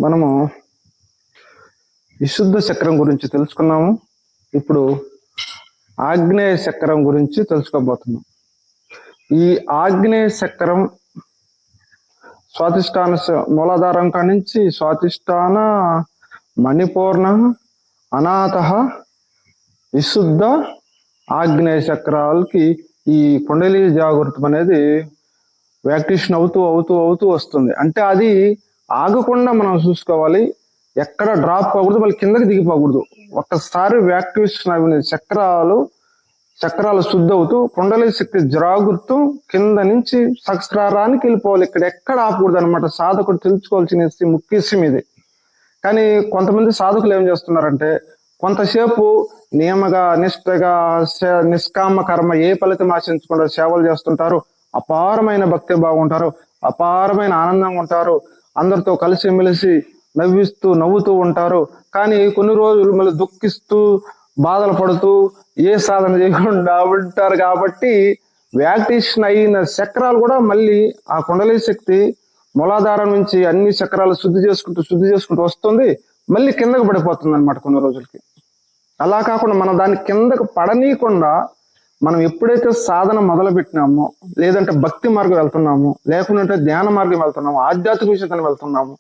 మనము విశుద్ధ చక్రం గురించి తెలుసుకున్నాము. ఇప్పుడు ఆగ్నేయ చక్రం గురించి తెలుసుకోబోతున్నాం. ఈ ఆగ్నేయ చక్రం స్వాధిష్టాన మూలాధారం కాడి నుంచి స్వాధిష్టాన, మణిపూర్ణ, అనాథ, విశుద్ధ ఆగ్నేయ చక్రాలకి ఈ కుండలి జాగృతం అనేది వ్యాక్టిషన్ అవుతూ అవుతూ అవుతూ వస్తుంది. అంటే అది ఆగకుండా మనం చూసుకోవాలి, ఎక్కడ డ్రాప్ అవ్వకూడదు, మళ్ళీ కిందకి దిగిపోకూడదు. ఒక్కసారి వ్యాక్టివేషన్ అయిన చక్రాలు శుద్ధి అవుతూ కుండలి శక్తి జాగృతం కింద నుంచి సహస్రారానికి వెళ్ళిపోవాలి. ఇక్కడ ఎక్కడ ఆపకూడదు అనమాట. సాధకుడు తెలుసుకోవాల్సిన ముఖ్య విషయం ఇది. కానీ కొంతమంది సాధకులు ఏం చేస్తున్నారంటే కొంతసేపు నియమగా, నిష్ఠగా, నిష్కామ కర్మ ఏ ఫలితం ఆశించకుండా సేవలు చేస్తుంటారు. అపారమైన భక్తి బాగుంటారు, అపారమైన ఆనందంగా ఉంటారు, అందరితో కలిసిమెలిసి నవ్వుతూ ఉంటారు. కానీ కొన్ని రోజులు మళ్ళీ దుఃఖిస్తూ బాధలు పడుతూ ఏ సాధన చేయకుండా ఉంటారు. కాబట్టి వ్యాక్టిషన్ అయిన చక్రాలు కూడా మళ్ళీ ఆ కుండలి శక్తి మూలాధారం నుంచి అన్ని చక్రాలు శుద్ధి చేసుకుంటూ వస్తుంది, మళ్ళీ కిందకు పడిపోతుంది అనమాట కొన్ని రోజులకి. అలా కాకుండా మనం దాన్ని కిందకు పడనీయకుండా మనం ఎప్పుడైతే సాధన మొదలు పెట్టినామో, లేదంటే భక్తి మార్గం వెళ్తున్నాము, లేకుంటే ధ్యాన మార్గం వెళ్తున్నాము, ఆధ్యాత్మిక విషయాన్ని వెళ్తున్నాము,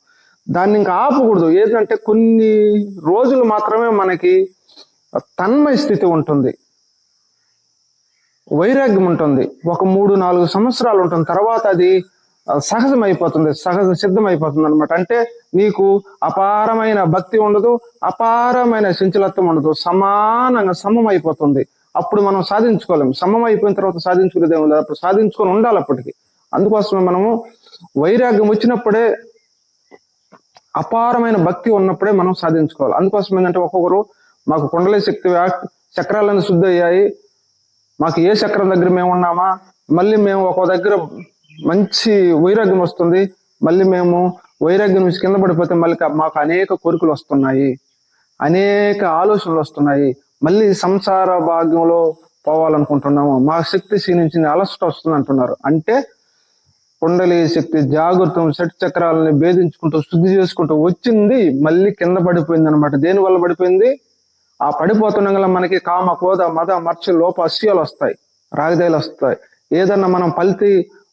దాన్ని ఇంకా ఆపకూడదు. ఏంటంటే కొన్ని రోజులు మాత్రమే మనకి తన్మయ స్థితి ఉంటుంది, వైరాగ్యం ఉంటుంది. ఒక 3-4 సంవత్సరాలు ఉంటుంది, తర్వాత అది సహజం అయిపోతుంది, సహజ సిద్ధం అయిపోతుంది అనమాట. అంటే నీకు అపారమైన భక్తి ఉండదు, అపారమైన చంచలత్వం ఉండదు, సమానంగా సమం అయిపోతుంది. అప్పుడు మనం సాధించుకోలేము. సమం అయిపోయిన తర్వాత సాధించుకునేది ఏమి లేదు, అప్పుడు సాధించుకొని ఉండాలి అప్పటికి. అందుకోసమే మనము వైరాగ్యం వచ్చినప్పుడే, అపారమైన భక్తి ఉన్నప్పుడే మనం సాధించుకోవాలి. అందుకోసం ఏంటంటే ఒక్కొక్కరు మాకు కుండలి శక్తి చక్రాలను శుద్ధి అయ్యాయి, మాకు ఏ చక్రం దగ్గర మేము ఉన్నామా, మళ్ళీ మేము ఒక దగ్గర మంచి వైరాగ్యం వస్తుంది, మళ్ళీ మేము వైరాగ్యం నుంచి కింద పడిపోతే మళ్ళీ మాకు అనేక కోరికలు వస్తున్నాయి, అనేక ఆలోచనలు వస్తున్నాయి, మళ్ళీ సంసార భాగ్యంలో పోవాలనుకుంటున్నాము, మా శక్తి క్షీణించింది, అలసట వస్తుంది అంటున్నారు. అంటే కుండలి శక్తి జాగృతం షట్ చక్రాలని భేదించుకుంటూ శుద్ధి చేసుకుంటూ వచ్చింది, మళ్ళీ కింద పడిపోయింది అనమాట. దేని వల్ల పడిపోయింది? ఆ పడిపోతుండగా మనకి కామ, క్రోధ, మద, మర్చి, లోప, అస్యాలు వస్తాయి, రాగదేలు వస్తాయి. ఏదన్నా మనం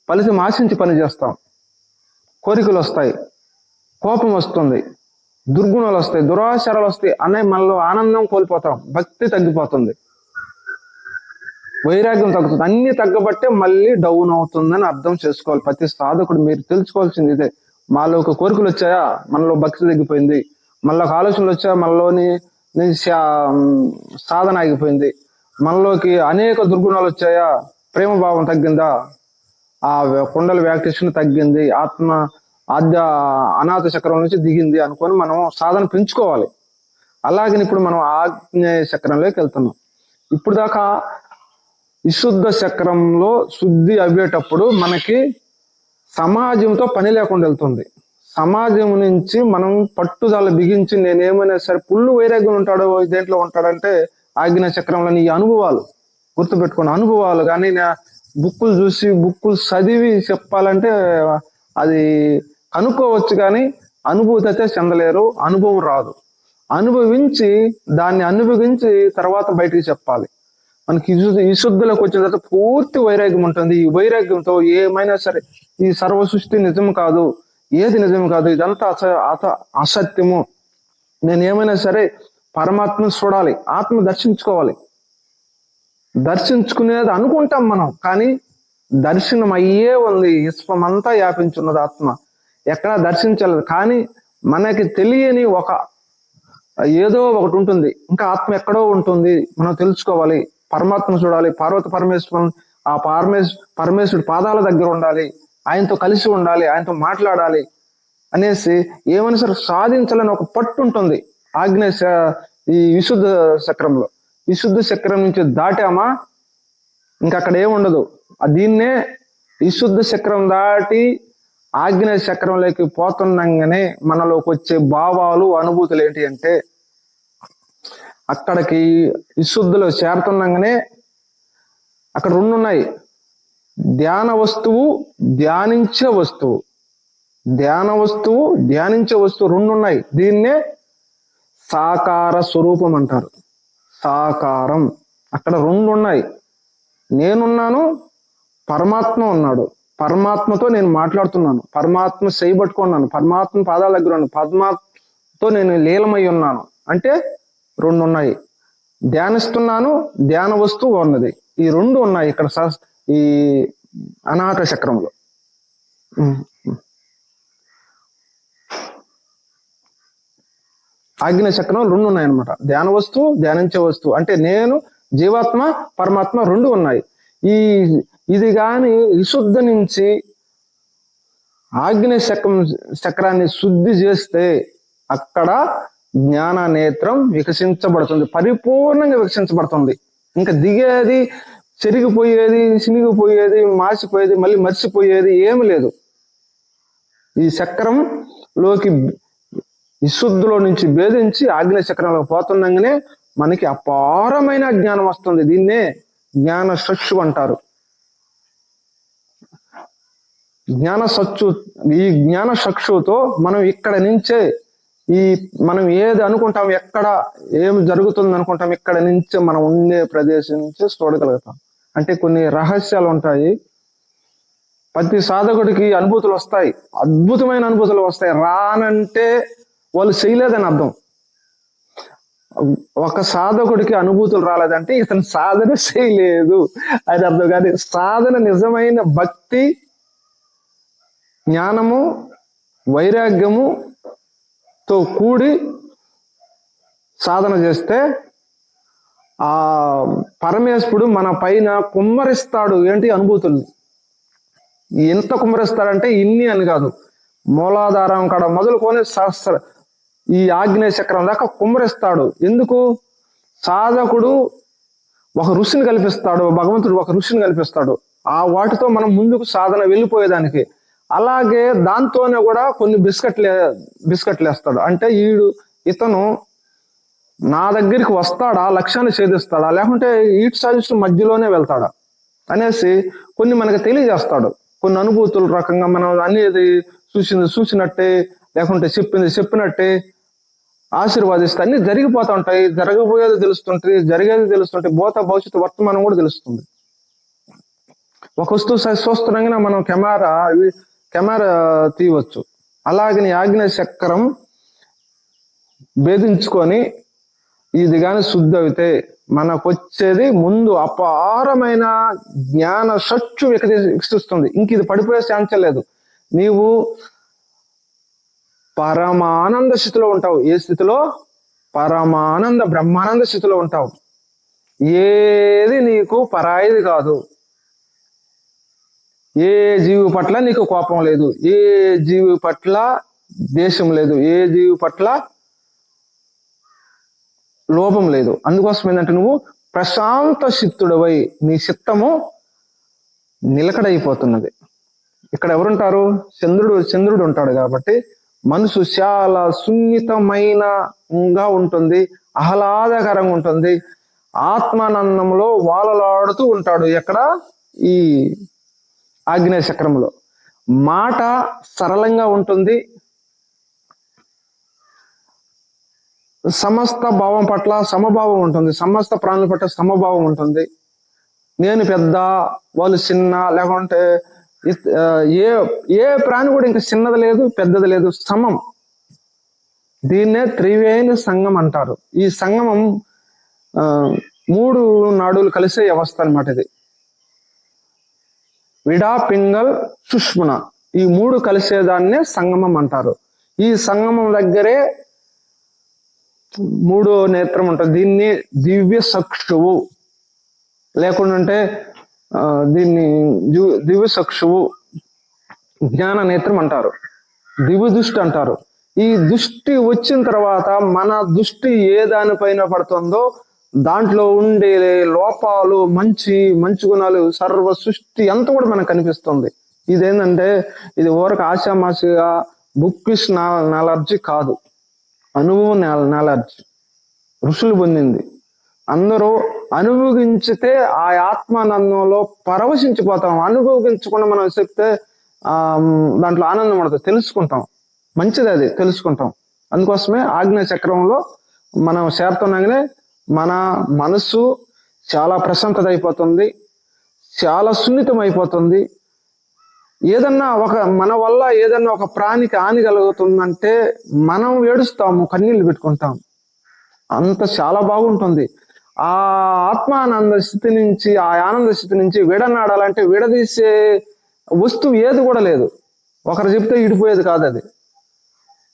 ఫలితం ఆశించి పని చేస్తాం, కోరికలు వస్తాయి, కోపం వస్తుంది, దుర్గుణాలు వస్తాయి, దురాచారాలు వస్తాయి, అనే మనలో ఆనందం కోల్పోతాం, భక్తి తగ్గిపోతుంది, వైరాగ్యం తగ్గుతుంది. అన్ని తగ్గబట్టే మళ్ళీ డౌన్ అవుతుందని అర్థం చేసుకోవాలి ప్రతి సాధకుడు. మీరు తెలుసుకోవాల్సింది ఇదే. మాలోకి కోరికలు వచ్చాయా, మనలో భక్తి తగ్గిపోయింది, మనలోకి ఆలోచనలు వచ్చాయా, మనలోని సాధన ఆగిపోయింది, మనలోకి అనేక దుర్గుణాలు వచ్చాయా, ప్రేమ భావం తగ్గిందా, ఆ కుండలి వ్యాక్టిషన్ తగ్గింది, అనాథ చక్రం నుంచి దిగింది అనుకొని మనం సాధన పెంచుకోవాలి. అలాగే ఇప్పుడు మనం ఆగ్నేయ చక్రంలోకి వెళ్తున్నాం. ఇప్పుడు దాకా విశుద్ధ చక్రంలో శుద్ధి అయ్యేటప్పుడు మనకి సమాజంతో పని లేకుండా వెళ్తుంది. సమాజం నుంచి మనం పట్టుదల బిగించి నేనేమైనా సరే, పుల్లు వైరాగ్యం ఉంటాడో దేంట్లో ఉంటాడంటే ఆగ్నేయ చక్రంలోని ఈ అనుభవాలు గుర్తుపెట్టుకున్న అనుభవాలు. కానీ బుక్కులు చూసి బుక్కులు చదివి చెప్పాలంటే అది కనుక్కోవచ్చు, కానీ అనుభూతి అయితే చెందలేరు, అనుభవం రాదు. దాన్ని అనుభవించి తర్వాత బయటికి చెప్పాలి. మనకి విశుద్ధులకు వచ్చిన తర్వాత పూర్తి వైరాగ్యం ఉంటుంది. ఈ వైరాగ్యంతో ఏమైనా సరే ఈ సర్వ సృష్టి నిజం కాదు, ఏది నిజం కాదు, ఇదంతా అసత్యము, నేను ఏమైనా సరే పరమాత్మను చూడాలి, ఆత్మ దర్శించుకోవాలి. దర్శించుకునేది అనుకుంటాం మనం, కానీ దర్శనం అయ్యే ఉంది, విశ్వమంతా వ్యాపించున్నది ఆత్మ, ఎక్కడా దర్శించలేదు. కానీ మనకి తెలియని ఏదో ఒకటి ఉంటుంది, ఇంకా ఆత్మ ఎక్కడో ఉంటుంది, మనం తెలుసుకోవాలి, పరమాత్మ చూడాలి, పార్వతి పరమేశ్వరుని ఆ పరమేశ్వరుడి పాదాల దగ్గర ఉండాలి, ఆయనతో కలిసి ఉండాలి, ఆయనతో మాట్లాడాలి అనేసి ఏమైనా సరే సాధించాలని ఒక పట్టు ఉంటుంది ఈ విశుద్ధ చక్రంలో. విశుద్ధ చక్రం నుంచి దాటామా ఇంకా అక్కడ ఏముండదు. దీన్నే విశుద్ధ చక్రం దాటి ఆగ్నేయ చక్రంలోకి పోతుండగానే మనలోకి వచ్చే భావాలు, అనుభూతులు ఏంటి అంటే, అక్కడికి విశుద్ధిలో చేరుతుండగానే అక్కడ 2 ఉన్నాయి, ధ్యాన వస్తువు, ధ్యానించే వస్తువు. ధ్యాన వస్తువు, ధ్యానించే వస్తువు రెండు ఉన్నాయి. దీన్నే సాకార స్వరూపం అంటారు. సాకారం, అక్కడ రెండు ఉన్నాయి. నేనున్నాను, పరమాత్మ ఉన్నాడు. పరమాత్మతో నేను మాట్లాడుతున్నాను, పరమాత్మ చేయబట్టుకున్నాను, పరమాత్మ పాదాల దగ్గర ఉన్నాను, పరమాత్మతో నేను లీలమై ఉన్నాను. అంటే రెండు ఉన్నాయి. ధ్యానిస్తున్నాను, ధ్యాన వస్తువు ఉన్నది. ఈ రెండు ఉన్నాయి ఇక్కడ ఈ అనాహత చక్రంలో. ఆగ్నేయ చక్రం రెండు ఉన్నాయన్నమాట. ధ్యాన వస్తువు, ధ్యానించే వస్తువు. అంటే నేను, జీవాత్మ, పరమాత్మ రెండు ఉన్నాయి. ఇది కానీ విశుద్ధ నుంచి ఆగ్నేయ చక్రాన్ని శుద్ధి చేస్తే అక్కడ జ్ఞాన నేత్రం వికసించబడుతుంది, పరిపూర్ణంగా వికసించబడుతుంది. ఇంకా దిగేది, చెరిగిపోయేది, చినిగిపోయేది, మాసిపోయేది, మళ్ళీ మర్చిపోయేది ఏమి లేదు. ఈ చక్రంలోకి విశుద్ధిలో నుంచి భేదించి ఆగ్నేయ చక్రంలో పోతుండగానే మనకి అపారమైన జ్ఞానం వస్తుంది. దీన్నే జ్ఞాన చక్షు అంటారు. ఈ జ్ఞాన చక్షుతో మనం ఇక్కడ నుంచే మనం ఏది అనుకుంటాం, ఎక్కడ ఏం జరుగుతుంది అనుకుంటాం, ఇక్కడ నుంచే మనం ఉండే ప్రదేశం నుంచి చూడగలుగుతాం. అంటే కొన్ని రహస్యాలు ఉంటాయి. ప్రతి సాధకుడికి అనుభూతులు వస్తాయి, అద్భుతమైన అనుభూతులు వస్తాయి. రానంటే వాళ్ళు చేయలేదని అర్థం. ఒక సాధకుడికి అనుభూతులు రాలేదంటే ఇతను సాధన చేయలేదు అని అర్థం. కానీ సాధన నిజమైన భక్తి, జ్ఞానము, వైరాగ్యముతో కూడి సాధన చేస్తే ఆ పరమేశ్వరుడు మన పైన కుమ్మరిస్తాడు. ఏంటి అనుభూతులు? ఎంత కుమ్మరిస్తాడంటే ఇన్ని అని కాదు, మూలాధారం కాడ మొదలుకొని ఈ ఆగ్నేయ చక్రం దాకా కుమ్మరిస్తాడు. ఎందుకు? సాధకుడు ఒక ఋషిని కల్పిస్తాడు, భగవంతుడు ఒక ఋషిని కల్పిస్తాడు. ఆ వాటితో మనం ముందుకు సాధన వెళ్ళిపోయేదానికి. అలాగే దాంతోనే కూడా కొన్ని బిస్కెట్లు వేస్తాడు. అంటే ఇతను నా దగ్గరికి వస్తాడా, లక్ష్యాన్ని ఛేదిస్తాడా, లేకుంటే ఈటు సాధిస్తూ మధ్యలోనే వెళ్తాడా అనేసి కొన్ని మనకు తెలియజేస్తాడు. కొన్ని అనుభూతుల రకంగా మనం అనేది చూసినట్టే, లేకుంటే చెప్పినట్టే ఆశీర్వాదిస్తే అన్ని జరిగిపోతూ ఉంటాయి. జరగబోయేది తెలుస్తుంటుంది, జరిగేది తెలుస్తుంటే, భవిష్యత్తు వర్తమానం కూడా తెలుస్తుంది. ఒక వస్తువు చూస్తున్నాగానే మనం కెమెరా తీయవచ్చు. అలాగని ఆగ్నేయ చక్రం భేదించుకొని ఇది కానీ శుద్ధి అయితే మనకు వచ్చేది ముందు అపారమైన జ్ఞాన చక్షు వికసిస్తుంది. ఇంక ఇది పడిపోయే ఛాన్స్ లేదు. నీవు పరమానంద స్థితిలో ఉంటావు. ఏ స్థితిలో? పరమానంద బ్రహ్మానంద స్థితిలో ఉంటావు. ఏది నీకు పరాయిది కాదు. ఏ జీవి పట్ల నీకు కోపం లేదు, ఏ జీవి పట్ల ద్వేషం లేదు, ఏ జీవి పట్ల లోపం లేదు. అందుకోసం ఏంటంటే నువ్వు ప్రశాంత చిత్తుడవై నీ చిత్తము నిలకడైపోతున్నది. ఇక్కడ ఎవరుంటారు? చంద్రుడు ఉంటాడు. కాబట్టి మనసు చాలా సున్నితమైనగా ఉంటుంది, ఆహ్లాదకరంగా ఉంటుంది, ఆత్మానందంలో వాలలాడుతూ ఉంటాడు. ఎక్కడ? ఈ ఆగ్నేయ చక్రంలో. మాట సరళంగా ఉంటుంది, సమస్త భావం పట్ల సమభావం ఉంటుంది, సమస్త ప్రాణుల పట్ల సమభావం ఉంటుంది. నేను పెద్ద, వాళ్ళు చిన్న, లేకుంటే ఏ ప్రాణి కూడా ఇంకా చిన్నది లేదు, పెద్దది లేదు, సమం. దీన్నే త్రివేణి సంగం అంటారు. ఈ సంగమం 3 నాడులు కలిసే వ్యవస్థ అనమాట. ఇది విడా, పింగల్, సుష్మణ, ఈ 3 కలిసేదాన్నే సంగమం అంటారు. ఈ సంగమం దగ్గరే 3వ నేత్రం ఉంటుంది. దీన్ని దివ్య చక్షువు, లేకుంటే దీన్ని దివ్య చక్షువు, జ్ఞాన నేత్రం అంటారు, దివ్య దృష్టి అంటారు. ఈ దృష్టి వచ్చిన తర్వాత మన దృష్టి ఏ దానిపైన పడుతుందో దాంట్లో ఉండే లోపాలు, మంచి గుణాలు, సర్వ సృష్టి అంతా కూడా మనకు కనిపిస్తుంది. ఇదేంటంటే ఇది ఊరకు ఆశామాసిగా బుక్కిష్ నాలెడ్జీ కాదు, అనుభవం నాలెడ్జ్. ఋషులు పొందింది. అందరూ అనుభవించితే ఆ ఆత్మానందంలో పరవశించిపోతాం. అనుభవించకుండా మనం చెప్తే దాంట్లో ఆనందం ఉండదు, తెలుసుకుంటాం. మంచిది అది, తెలుసుకుంటాం. అందుకోసమే ఆగ్నేయ చక్రంలో మనం చేరుతున్నాగానే మన మనసు చాలా ప్రశాంతత అయిపోతుంది, చాలా సున్నితం అయిపోతుంది. ఏదన్నా మన వల్ల ఏదన్నా ఒక ప్రాణికి హాని కలుగుతుందంటే మనం ఏడుస్తాము, కన్నీళ్లు పెట్టుకుంటాం. అంత చాలా బాగుంటుంది. ఆ ఆత్మానంద స్థితి నుంచి, ఆ ఆనంద స్థితి నుంచి విడనాడాలంటే విడదీసే వస్తువు ఏది కూడా లేదు. ఒకరు చెప్తే ఇడిపోయేది కాదు అది.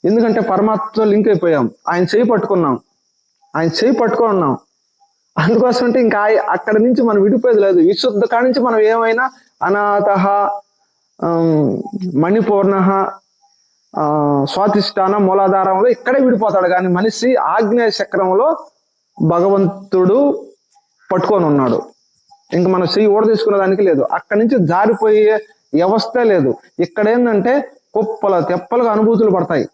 ఎందుకంటే పరమాత్మతో లింక్ అయిపోయాం, ఆయన చేయి పట్టుకున్నాం, ఆయన చేయి పట్టుకున్నాం. అందుకోసం అంటే ఇంకా అక్కడి నుంచి మనం విడిపోయేది లేదు. విశుద్ధ కాడి నుంచి మనం ఏమైనా అనాథ, మణిపూర్ణ, స్వాతిష్టాన, మూలాధారంలో ఇక్కడే విడిపోతాడు. కానీ మనిషి ఆగ్నేయ చక్రంలో భగవంతుడు పట్టుకొని ఉన్నాడు. ఇంక మనం చెయ్యి ఓడ తీసుకునే దానికి లేదు. అక్కడి నుంచి జారిపోయే వ్యవస్థ లేదు. ఇక్కడ ఏంటంటే కుప్పల తెప్పలుగా అనుభూతులు పడతాయి.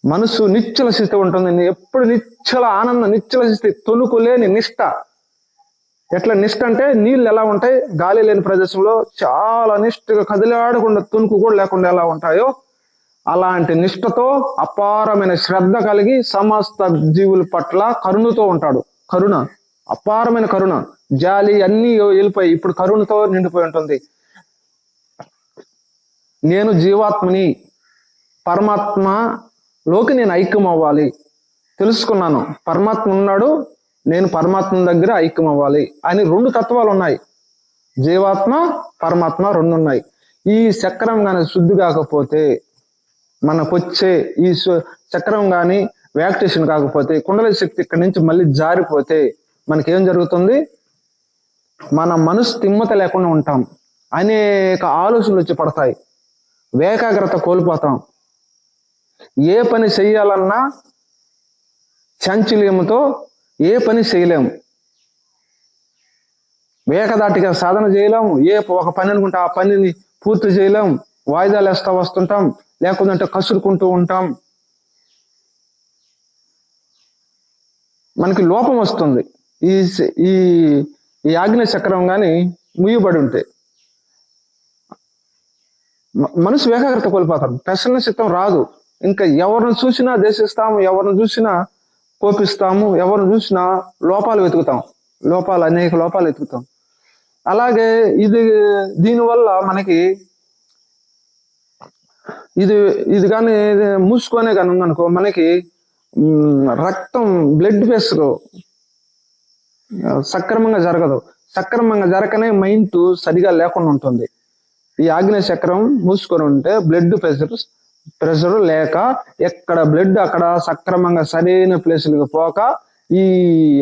మనసు నిశ్చల స్థితి ఉంటుంది. ఎప్పుడు నిశ్చల ఆనందం, నిశ్చల స్థితి, తొలుకు లేని నిష్ట. ఎట్లా నిష్ట అంటే నీళ్ళు ఎలా ఉంటాయి గాలి లేని ప్రదేశంలో, చాలా నిష్ఠగా కదిలాడకుండా తునుకు కూడా లేకుండా ఎలా ఉంటాయో అలాంటి నిష్ఠతో అపారమైన శ్రద్ధ కలిగి సమస్త జీవుల పట్ల కరుణతో ఉంటాడు. కరుణ, అపారమైన కరుణ, జాలి అన్నీ వెళ్ళిపోయి ఇప్పుడు కరుణతో నిండిపోయి ఉంటుంది. నేను జీవాత్మని, పరమాత్మలోకి నేను ఐక్యం అవ్వాలి, తెలుసుకున్నాను. పరమాత్మ ఉన్నాడు, నేను పరమాత్మ దగ్గర ఐక్యం అవ్వాలి అని రెండు తత్వాలు ఉన్నాయి. జీవాత్మ, పరమాత్మ రెండు ఉన్నాయి. ఈ చక్రం కానీ శుద్ధి కాకపోతే, మనకొచ్చే ఈ చక్రం కానీ వ్యాక్టేషన్ కాకపోతే, కుండలి శక్తి ఇక్కడి నుంచి మళ్ళీ జారిపోతే మనకేం జరుగుతుంది? మన మనసు తిమ్మత లేకుండా ఉంటాం. అనేక ఆలోచనలు వచ్చి పడతాయి, ఏకాగ్రత కోల్పోతాం. ఏ పని చెయ్యాలన్నా చాంచల్యంతో ఏ పని చేయలేము, ఏకదాటిగా సాధన చేయలేము. ఒక పని అనుకుంటే ఆ పనిని పూర్తి చేయలేము, వాయిదాలు వేస్తా వస్తుంటాం, లేకుంటే కసురుకుంటూ ఉంటాం. మనకి లోపం వస్తుంది. ఈ ఈ ఆగ్నేయ చక్రం కానీ ముయ్యబడి ఉంటే మనసు ఏకాగ్రత కోల్పోతాం, ప్రసన్న చిత్తం రాదు. ఇంకా ఎవరిని చూసినా దేశిస్తాము, ఎవరిని చూసినా కోపిస్తాము, ఎవరిని చూసినా లోపాలు వెతుకుతాం, అనేక లోపాలు వెతుకుతాం. అలాగే దీనివల్ల మనకి ఇది కానీ మూసుకొనే కానీ ఉందనుకో, మనకి రక్తం, బ్లడ్ ప్రెషర్ సక్రమంగా జరగదు. సక్రమంగా జరగనే మైండ్ సరిగా లేకుండా ఉంటుంది. ఈ ఆగ్నేయ చక్రం మూసుకొని ఉంటే బ్లడ్ ప్రెషర్ లేక ఎక్కడ బ్లడ్ అక్కడ సక్రమంగా సరైన ప్లేసులకు పోక ఈ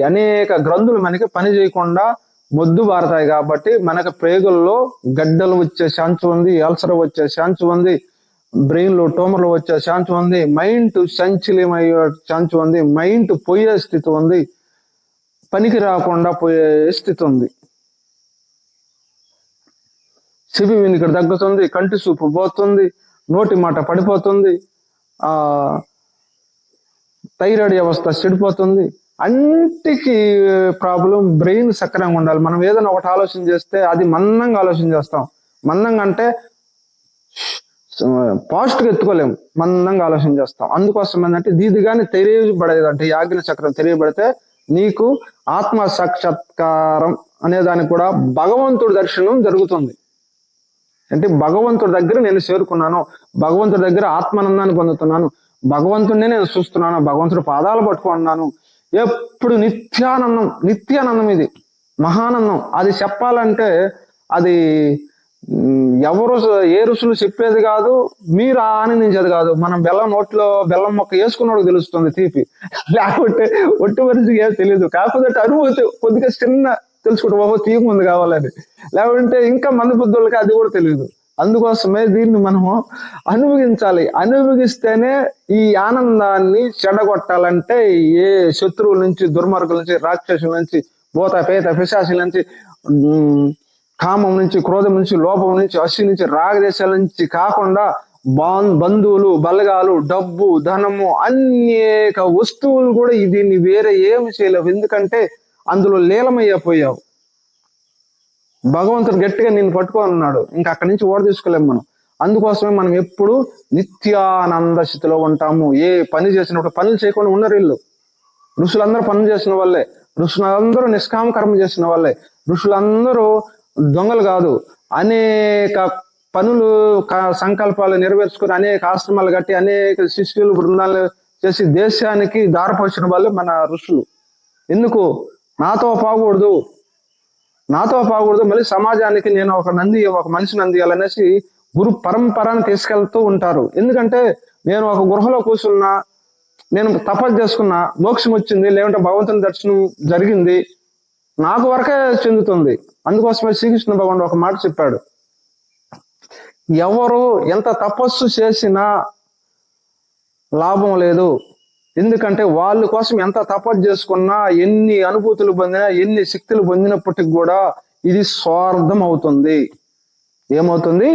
అనేక గ్రంథులు మనకి పని చేయకుండా మొద్దు బారతాయి. కాబట్టి మనకు ప్రేగుల్లో గడ్డలు వచ్చే ఛాన్స్ ఉంది, అల్సర్ వచ్చే ఛాన్స్ ఉంది, బ్రెయిన్ లో ట్యూమర్లు వచ్చే ఛాన్స్ ఉంది, మైండ్ సంచలనం అయ్యే ఛాన్స్ ఉంది, మైండ్ పోయే స్థితి ఉంది, పనికి రాకుండా పోయే స్థితి ఉంది. చెవి వినికిడి తగ్గుతుంది, కంటి చూపు పోతుంది, నోటి మాట పడిపోతుంది, థైరాయిడ్ వ్యవస్థ చెడిపోతుంది. అన్నిటికీ ప్రాబ్లం బ్రెయిన్ సక్రంగా ఉండాలి. మనం ఏదైనా ఒకటి ఆలోచన చేస్తే అది మందంగా ఆలోచన చేస్తాం. మందంగా అంటే పాజిటివ్గా ఎత్తుకోలేము, మందంగా ఆలోచన చేస్తాం. అందుకోసం ఏంటంటే ఇది కానీ తెలియబడేదంటే, ఈ ఆగ్నేయ చక్రం తెలియబడితే నీకు ఆత్మ సాక్షాత్కారం అనే దానికి కూడా భగవంతుడి దర్శనం జరుగుతుంది. అంటే భగవంతుడి దగ్గర నేను చేరుకున్నాను, భగవంతుడి దగ్గర ఆత్మానందాన్ని పొందుతున్నాను, భగవంతుడినే నేను చూస్తున్నాను, భగవంతుడి పాదాలు పట్టుకున్నాను. ఎప్పుడు నిత్యానందం, ఇది మహానందం. అది చెప్పాలంటే అది ఎవరు ఏ ఋషులు చెప్పేది కాదు, మీరు ఆనందించేది కాదు. మనం నోట్లో బెల్లం మొక్క వేసుకున్నోడు తెలుస్తుంది తీపి, లేకపోతే ఒట్టి మనిషికి ఏం తెలియదు. కాకపోతే అనుభూతి కొద్దిగా చిన్న తెలుసుకుంటే ఓహో తీపి ఉంది కావాలని, లేకుంటే ఇంకా మంది బుద్ధులకి అది కూడా తెలియదు. అందుకోసమే దీన్ని మనము అనుభవించాలి. అనుభవిస్తేనే ఈ ఆనందాన్ని చెడగొట్టాలంటే ఏ శత్రువుల నుంచి, దుర్మార్గుల నుంచి, రాక్షసుల నుంచి, భూత పేత పిశాచుల నుంచి, కామం నుంచి, క్రోధం నుంచి, లోపం నుంచి, అసి నుంచి, రాగదేశాల నుంచి కాకుండా బంధువులు, బలగాలు, డబ్బు, ధనము, అనేక వస్తువులు కూడా దీన్ని వేరే ఏమి చేయలేవు. ఎందుకంటే అందులో లీలమయ్యపోయావు. భగవంతుడు గట్టిగా నిన్ను పట్టుకో అన్నాడు. ఇంకా అక్కడి నుంచి ఓడ తీసుకోలేము మనం. అందుకోసమే మనం ఎప్పుడు నిత్యానంద స్థితిలో ఉంటాము. ఏ పని చేసినప్పుడు పనులు చేయకుండా ఉండరు వీళ్ళు. ఋషులందరూ పనులు చేసిన వాళ్ళే, ఋషులందరూ నిష్కామ కర్మ చేసిన వాళ్ళే, ఋషులందరూ దొంగలు కాదు. అనేక పనులు సంకల్పాలు నెరవేర్చుకుని అనేక ఆశ్రమాలు కట్టి అనేక శిష్యులు బృందాలు చేసి దేశానికి దారిపోసిన వాళ్ళు మన ఋషులు. ఎందుకు? నాతో పోకూడదు, మళ్ళీ సమాజానికి నేను ఒక మనిషిని అందియాలనేసి గురు పరంపరను తీసుకెళ్తూ ఉంటారు. ఎందుకంటే నేను ఒక గృహలో కూర్చున్నా, నేను తపస్సు చేసుకున్నా, మోక్షం వచ్చింది, లేదంటే భగవంతుని దర్శనం జరిగింది, నాకు వరకే చెందుతుంది. అందుకోసమే శ్రీకృష్ణ భగవానుడు ఒక మాట చెప్పాడు, ఎవరు ఎంత తపస్సు చేసినా లాభం లేదు. ఎందుకంటే వాళ్ళ కోసం ఎంత తపస్సు చేసుకున్నా, ఎన్ని అనుభూతులు పొందినా, ఎన్ని శక్తులు పొందినప్పటికి కూడా ఇది స్వార్థం అవుతుంది. ఏమవుతుంది?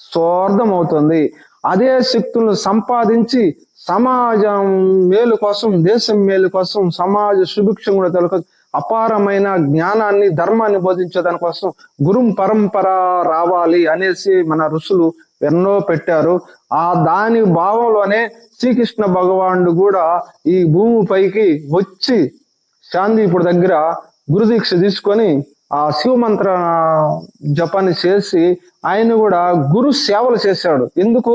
స్వార్థం అవుతుంది. అదే శక్తులను సంపాదించి సమాజం మేలు కోసం, దేశం మేలు కోసం, సమాజ సుభిక్షం కూడా తెలుగు అపారమైన జ్ఞానాన్ని, ధర్మాన్ని బోధించే దానికోసం గురు పరంపర రావాలి అనేసి మన ఋషులు ఎన్నో పెట్టారు. దాని భావంలోనే శ్రీకృష్ణ భగవానుడు కూడా ఈ భూమిపైకి వచ్చి శాంతిపుడు దగ్గర గురుదీక్ష తీసుకొని ఆ శివమంత్ర జపాన్ని చేసి ఆయన కూడా గురు సేవలు చేశాడు. ఎందుకు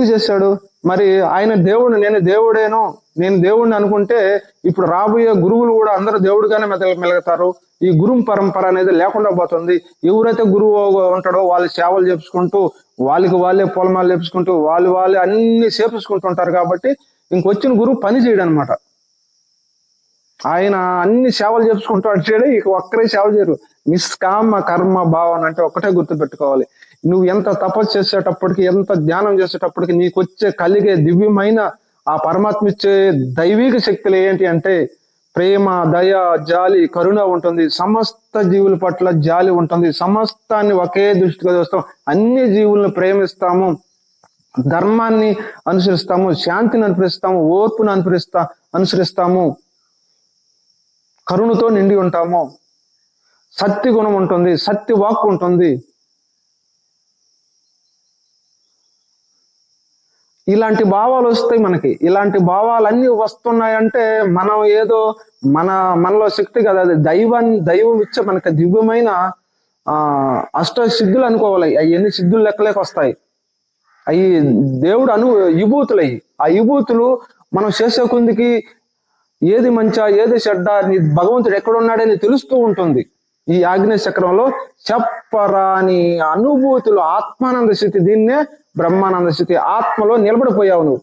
చేశాడు? మరి ఆయన దేవుడు, నేను దేవుడిని అనుకుంటే ఇప్పుడు రాబోయే గురువులు కూడా అందరూ దేవుడిగానే మెలుగుతారు. ఈ గురు పరంపర అనేది లేకుండా పోతుంది. ఎవరైతే గురువు ఉంటాడో వాళ్ళు సేవలు చేపించుకుంటూ, వాళ్ళే పొలమాలు చేపించుకుంటూ, వాళ్ళే అన్ని చేపించుకుంటుంటారు. కాబట్టి ఇంకొచ్చిన గురువు పని చేయడు అనమాట. ఆయన అన్ని సేవలు చేసుకుంటూ అడిచాడు, ఇక ఒక్కరే సేవ చేయరు. నిష్కామ కర్మ భావన అంటే ఒక్కటే గుర్తుపెట్టుకోవాలి. నువ్వు ఎంత తపస్సు చేసేటప్పటికి, ఎంత ధ్యానం చేసేటప్పటికి నీకు వచ్చే కలిగే దివ్యమైన ఆ పరమాత్మ ఇచ్చే దైవిక శక్తులు ఏంటి అంటే ప్రేమ, దయ, జాలి, కరుణ ఉంటుంది. సమస్త జీవుల పట్ల జాలి ఉంటుంది. సమస్తాన్ని ఒకే దృష్టిగా చూస్తాం. అన్ని జీవులను ప్రేమిస్తాము, ధర్మాన్ని అనుసరిస్తాము, శాంతిని అనుసరిస్తాము, ఓర్పును అనుసరిస్తాము, కరుణతో నిండి ఉంటాము, సత్య గుణం ఉంటుంది, సత్య వాక్కు ఉంటుంది. ఇలాంటి భావాలు వస్తాయి మనకి. ఇలాంటి భావాలన్నీ వస్తున్నాయంటే మనం ఏదో మనలో శక్తి కదా, అది దైవం ఇచ్చే మనకి దివ్యమైన అష్ట సిద్ధులు అనుకోవాలి. అవి ఎన్ని సిద్ధులు లెక్కలేక వస్తాయి. అవి దేవుడు విభూతులు. ఆ విభూతులు మనం చేసే కొందికి ఏది మంచా, ఏది చెడ్డ, నీ భగవంతుడు ఎక్కడున్నాడని తెలుస్తూ ఉంటుంది. ఈ ఆగ్నేయ చక్రంలో చెప్పరాని అనుభూతులు, ఆత్మానంద స్థితి, దీన్నే బ్రహ్మానంద స్థితి. ఆత్మలో నిలబడిపోయావు నువ్వు.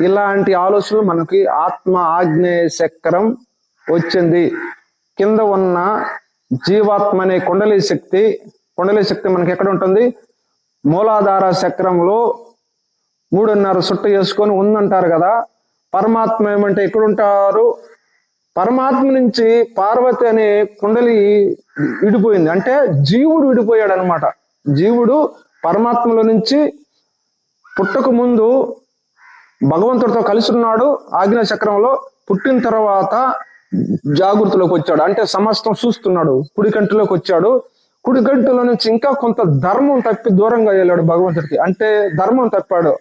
ఇలాంటి ఆలోచనలు మనకి ఆత్మ ఆగ్నేయ చక్రం వచ్చింది. కింద ఉన్న జీవాత్మ అనే కుండలి శక్తి మనకి ఎక్కడ ఉంటుంది? మూలాధార చక్రంలో 3.5 సుట్ట వేసుకొని ఉందంటారు కదా. పరమాత్మ ఏమంటే ఎక్కడుంటారు? పరమాత్మ నుంచి పార్వతి అనే కుండలి విడిపోయింది. అంటే జీవుడు విడిపోయాడు అనమాట. జీవుడు పరమాత్మలో నుంచి పుట్టక ముందు భగవంతుడితో కలిసి ఉన్నాడు ఆగ్నేయ చక్రంలో. పుట్టిన తర్వాత జాగృతిలోకి వచ్చాడు, అంటే సమస్తం చూస్తున్నాడు. కుడి కంటిలోకి వచ్చాడు. కుడి కంటిలో నుంచి ఇంకా కొంత ధర్మం తప్పి దూరంగా వెళ్ళాడు భగవంతుడికి. అంటే ధర్మం తప్పాడు,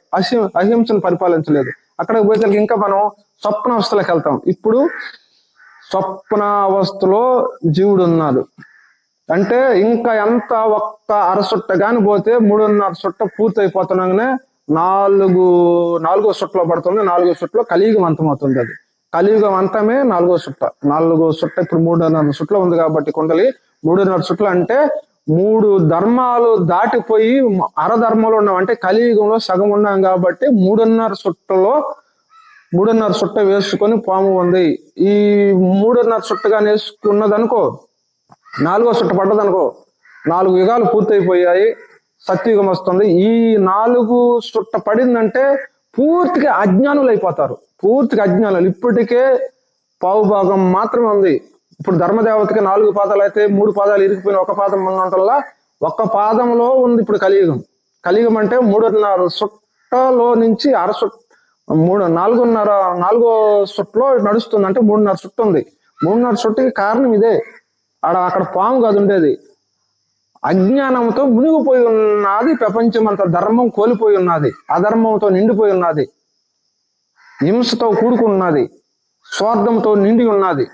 అహింసను పరిపాలించలేదు. అక్కడికి పోతే ఇంకా మనం స్వప్నావస్థలోకి వెళ్తాం. ఇప్పుడు స్వప్నావస్థలో జీవుడు ఉన్నాడు. అంటే ఇంకా ఎంత ఒక్క అరసుట్ట కాని పోతే 3.5 సుట్ట పూర్తి అయిపోతున్నాగానే నాలుగో సుట్టలో పడుతుంది. 4వ సుట్టలో కలియుగం అంతమవుతుంది. అది కలియుగం అంతమే 4వ సుట్ట. 4వ సుట్ట ఇప్పుడు 3.5 సుట్టలో ఉంది కాబట్టి కుండలి 3.5 సుట్టలు అంటే 3 ధర్మాలు దాటిపోయి అరధర్మంలో ఉన్నాం. అంటే కలియుగంలో సగం ఉన్నాం కాబట్టి 3.5 సుట్ట వేసుకొని పాము ఉంది. ఈ 3.5 సుట్టగా వేసుకున్నదనుకో, 4వ సుట్ట పడ్డదనుకో, 4 యుగాలు పూర్తయిపోయాయి, సత్యుగం వస్తుంది. ఈ 4 సుట్ట పడిందంటే పూర్తిగా అజ్ఞానులు అయిపోతారు. పూర్తిగా అజ్ఞానులు. ఇప్పటికే పావు భాగం మాత్రమే ఉంది. ఇప్పుడు ధర్మదేవతకి 4 పాదాలు అయితే 3 పాదాలు ఇరిగిపోయిన ఒక పాదం ఉన్నంతల్లా ఒక్క పాదంలో ఉంది ఇప్పుడు కలియుగం. కలియుగం అంటే 3.5 సుట్టలో నుంచి నాలుగో సుట్టలో నడుస్తుంది. అంటే 3.5 సుట్ట ఉంది. 3.5 సుట్టకి కారణం ఇదే. అక్కడ పాము కాదు ఉండేది, అజ్ఞానంతో మునిగిపోయి ఉన్నది ప్రపంచం అంతా. ధర్మం కోల్పోయి ఉన్నది, అధర్మంతో నిండిపోయి ఉన్నది, హింసతో కూడుకున్నది, స్వార్థంతో నిండి ఉన్నది,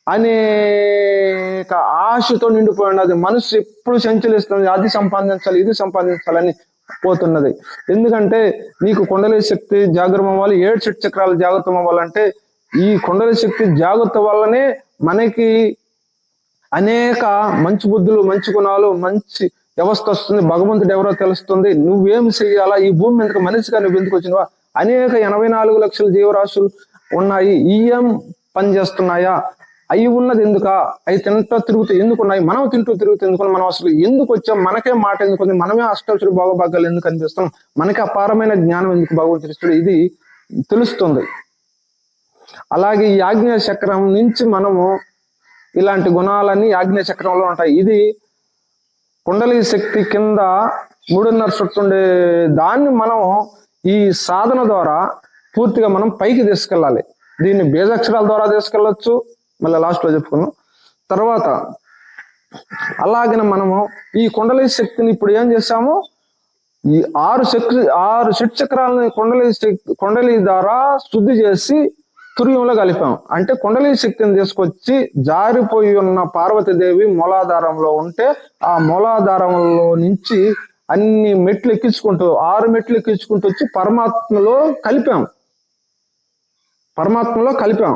అనేక ఆశతో నిండిపోయి ఉన్నది. మనసు ఎప్పుడు సంచలిస్తుంది, అది సంపాదించాలి ఇది సంపాదించాలని పోతున్నది. ఎందుకంటే నీకు కుండలి శక్తి జాగృతం అవ్వాలి, 7 షట్ చక్రాలు జాగృతం అవ్వాలంటే ఈ కుండలి శక్తి జాగృత వల్లనే మనకి అనేక మంచి బుద్ధులు, మంచి గుణాలు, మంచి వ్యవస్థ వస్తుంది. భగవంతుడు ఎవరో తెలుస్తుంది. నువ్వేం చెయ్యాలా, ఈ భూమి మీదకి మనిషిగా నువ్వు ఎందుకు వచ్చినవా, అనేక 84 లక్షల జీవరాశులు ఉన్నాయి, ఏం పని చేస్తున్నాయా, అవి ఉన్నది ఎందుకా, అవి తింటూ తిరుగుతూ ఎందుకున్నాయి, మనం తింటూ తిరుగుతూ ఎందుకున్నాం, మనం అసలు ఎందుకు వచ్చాం, మనకే మాట ఎందుకుంది, మనమే అష్టాక్షరి భోగభాగ్యాలు ఎందుకు అనిపిస్తాం, మనకి అపారమైన జ్ఞానం ఎందుకు భగవంతుడు, ఇది తెలుస్తుంది. అలాగే ఈ ఆగ్నేయ చక్రం నుంచి మనము ఇలాంటి గుణాలన్నీ ఆగ్నేయ చక్రంలో ఉంటాయి. ఇది కుండలి శక్తి కింద 3.5 చుట్టు ఉండే దాన్ని మనం ఈ సాధన ద్వారా పూర్తిగా మనం పైకి తీసుకెళ్ళాలి. దీన్ని బీజాక్షరాల ద్వారా తీసుకెళ్ళొచ్చు, మళ్ళీ లాస్ట్లో చెప్పుకున్నాం. తర్వాత అలాగే మనము ఈ కుండలి శక్తిని ఇప్పుడు ఏం చేసాము, ఈ 6 షట్ చక్రాలని కుండలి ద్వారా శుద్ధి చేసి తుర్యంలో కలిపాం. అంటే కుండలి శక్తిని తీసుకొచ్చి జారిపోయి ఉన్న పార్వతీదేవి మూలాధారంలో ఉంటే ఆ మూలాధారంలో నుంచి అన్ని మెట్లు ఎక్కించుకుంటూ 6 మెట్లు ఎక్కించుకుంటూ వచ్చి పరమాత్మలో కలిపాం.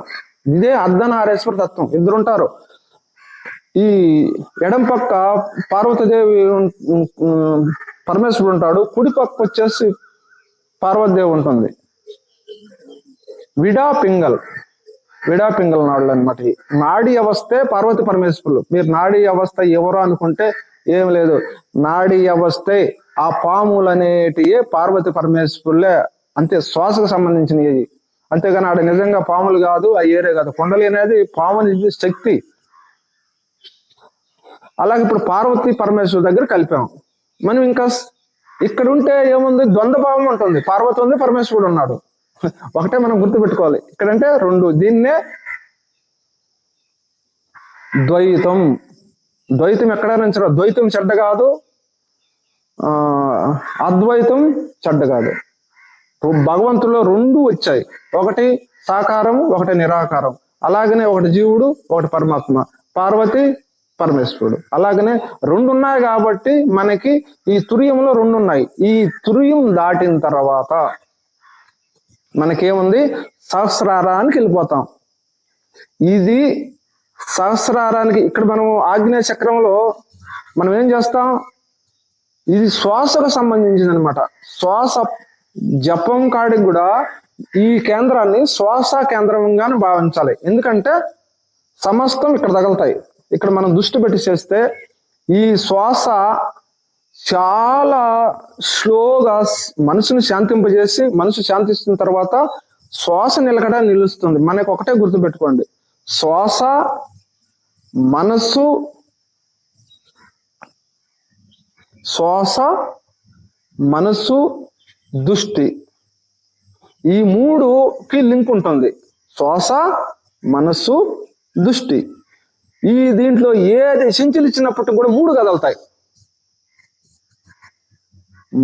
ఇదే అర్ధనారీశ్వర తత్వం. ఇద్దరుంటారు. ఈ ఎడం పక్క పార్వతీదేవి పరమేశ్వరుడు ఉంటాడు, కుడి పక్క వచ్చేసి పార్వతీదేవి ఉంటుంది. విడాపింగల్ నాడులు అనమాట. నాడీ అవస్థే పార్వతి పరమేశ్వరులు. మీరు నాడీ అవస్థ ఎవరో అనుకుంటే ఏం లేదు, నాడీ అవస్థే ఆ పాములు అనేటివి పార్వతి పరమేశ్వరులే, అంతే. శ్వాసకు సంబంధించినవి, అంతేగాని ఆడ నిజంగా పాములు కాదు, ఆ ఏరే కాదు. కుండలి అనేది పాముని శక్తి. అలాగే ఇప్పుడు పార్వతి పరమేశ్వరు దగ్గర కలిపాం మనం. ఇంకా ఇక్కడ ఉంటే ఏముంది, ద్వంద్వ భావం ఉంటుంది. పార్వతి ఉంది, పరమేశ్వరుడు ఉన్నాడు. ఒకటే మనం గుర్తుపెట్టుకోవాలి. ఇక్కడంటే 2. దీన్నే ద్వైతం ఎక్కడ నుంచి, ద్వైతం చెడ్డ కాదు, అద్వైతం చెడ్డ కాదు. భగవంతుల్లో 2 వచ్చాయి, ఒకటి సాకారం, ఒకటి నిరాకారం. అలాగనే ఒకటి జీవుడు, ఒకటి పరమాత్మ, పార్వతి పరమేశ్వరుడు. అలాగనే 2 ఉన్నాయి కాబట్టి మనకి ఈ తుర్యంలో 2 ఉన్నాయి. ఈ తుర్యం దాటిన తర్వాత మనకేముంది, సహస్రారానికి వెళ్ళిపోతాం. ఇది సహస్రారానికి ఇక్కడ మనం ఆగ్నేయ చక్రంలో మనం ఏం చేస్తాం, ఇది శ్వాసకు సంబంధించింది అనమాట. శ్వాస జపం కాడికి కూడా ఈ కేంద్రాన్ని శ్వాస కేంద్రంగానే భావించాలి. ఎందుకంటే సమస్తం ఇక్కడ తగులుతాయి. ఇక్కడ మనం దృష్టి పెట్టి చేస్తే ఈ శ్వాస చాలా స్లోగా మనసును శాంతింపజేసి, మనసు శాంతిస్తున్న తర్వాత శ్వాస నిలుస్తుంది. మనకు ఒకటే గుర్తుపెట్టుకోండి, శ్వాస, మనసు, దృష్టి, ఈ 3కి లింక్ ఉంటుంది. శ్వాస, మనసు, దృష్టి. ఈ దీంట్లో ఏది సించిలిచ్చినప్పటికీ కూడా 3 కదులుతాయి.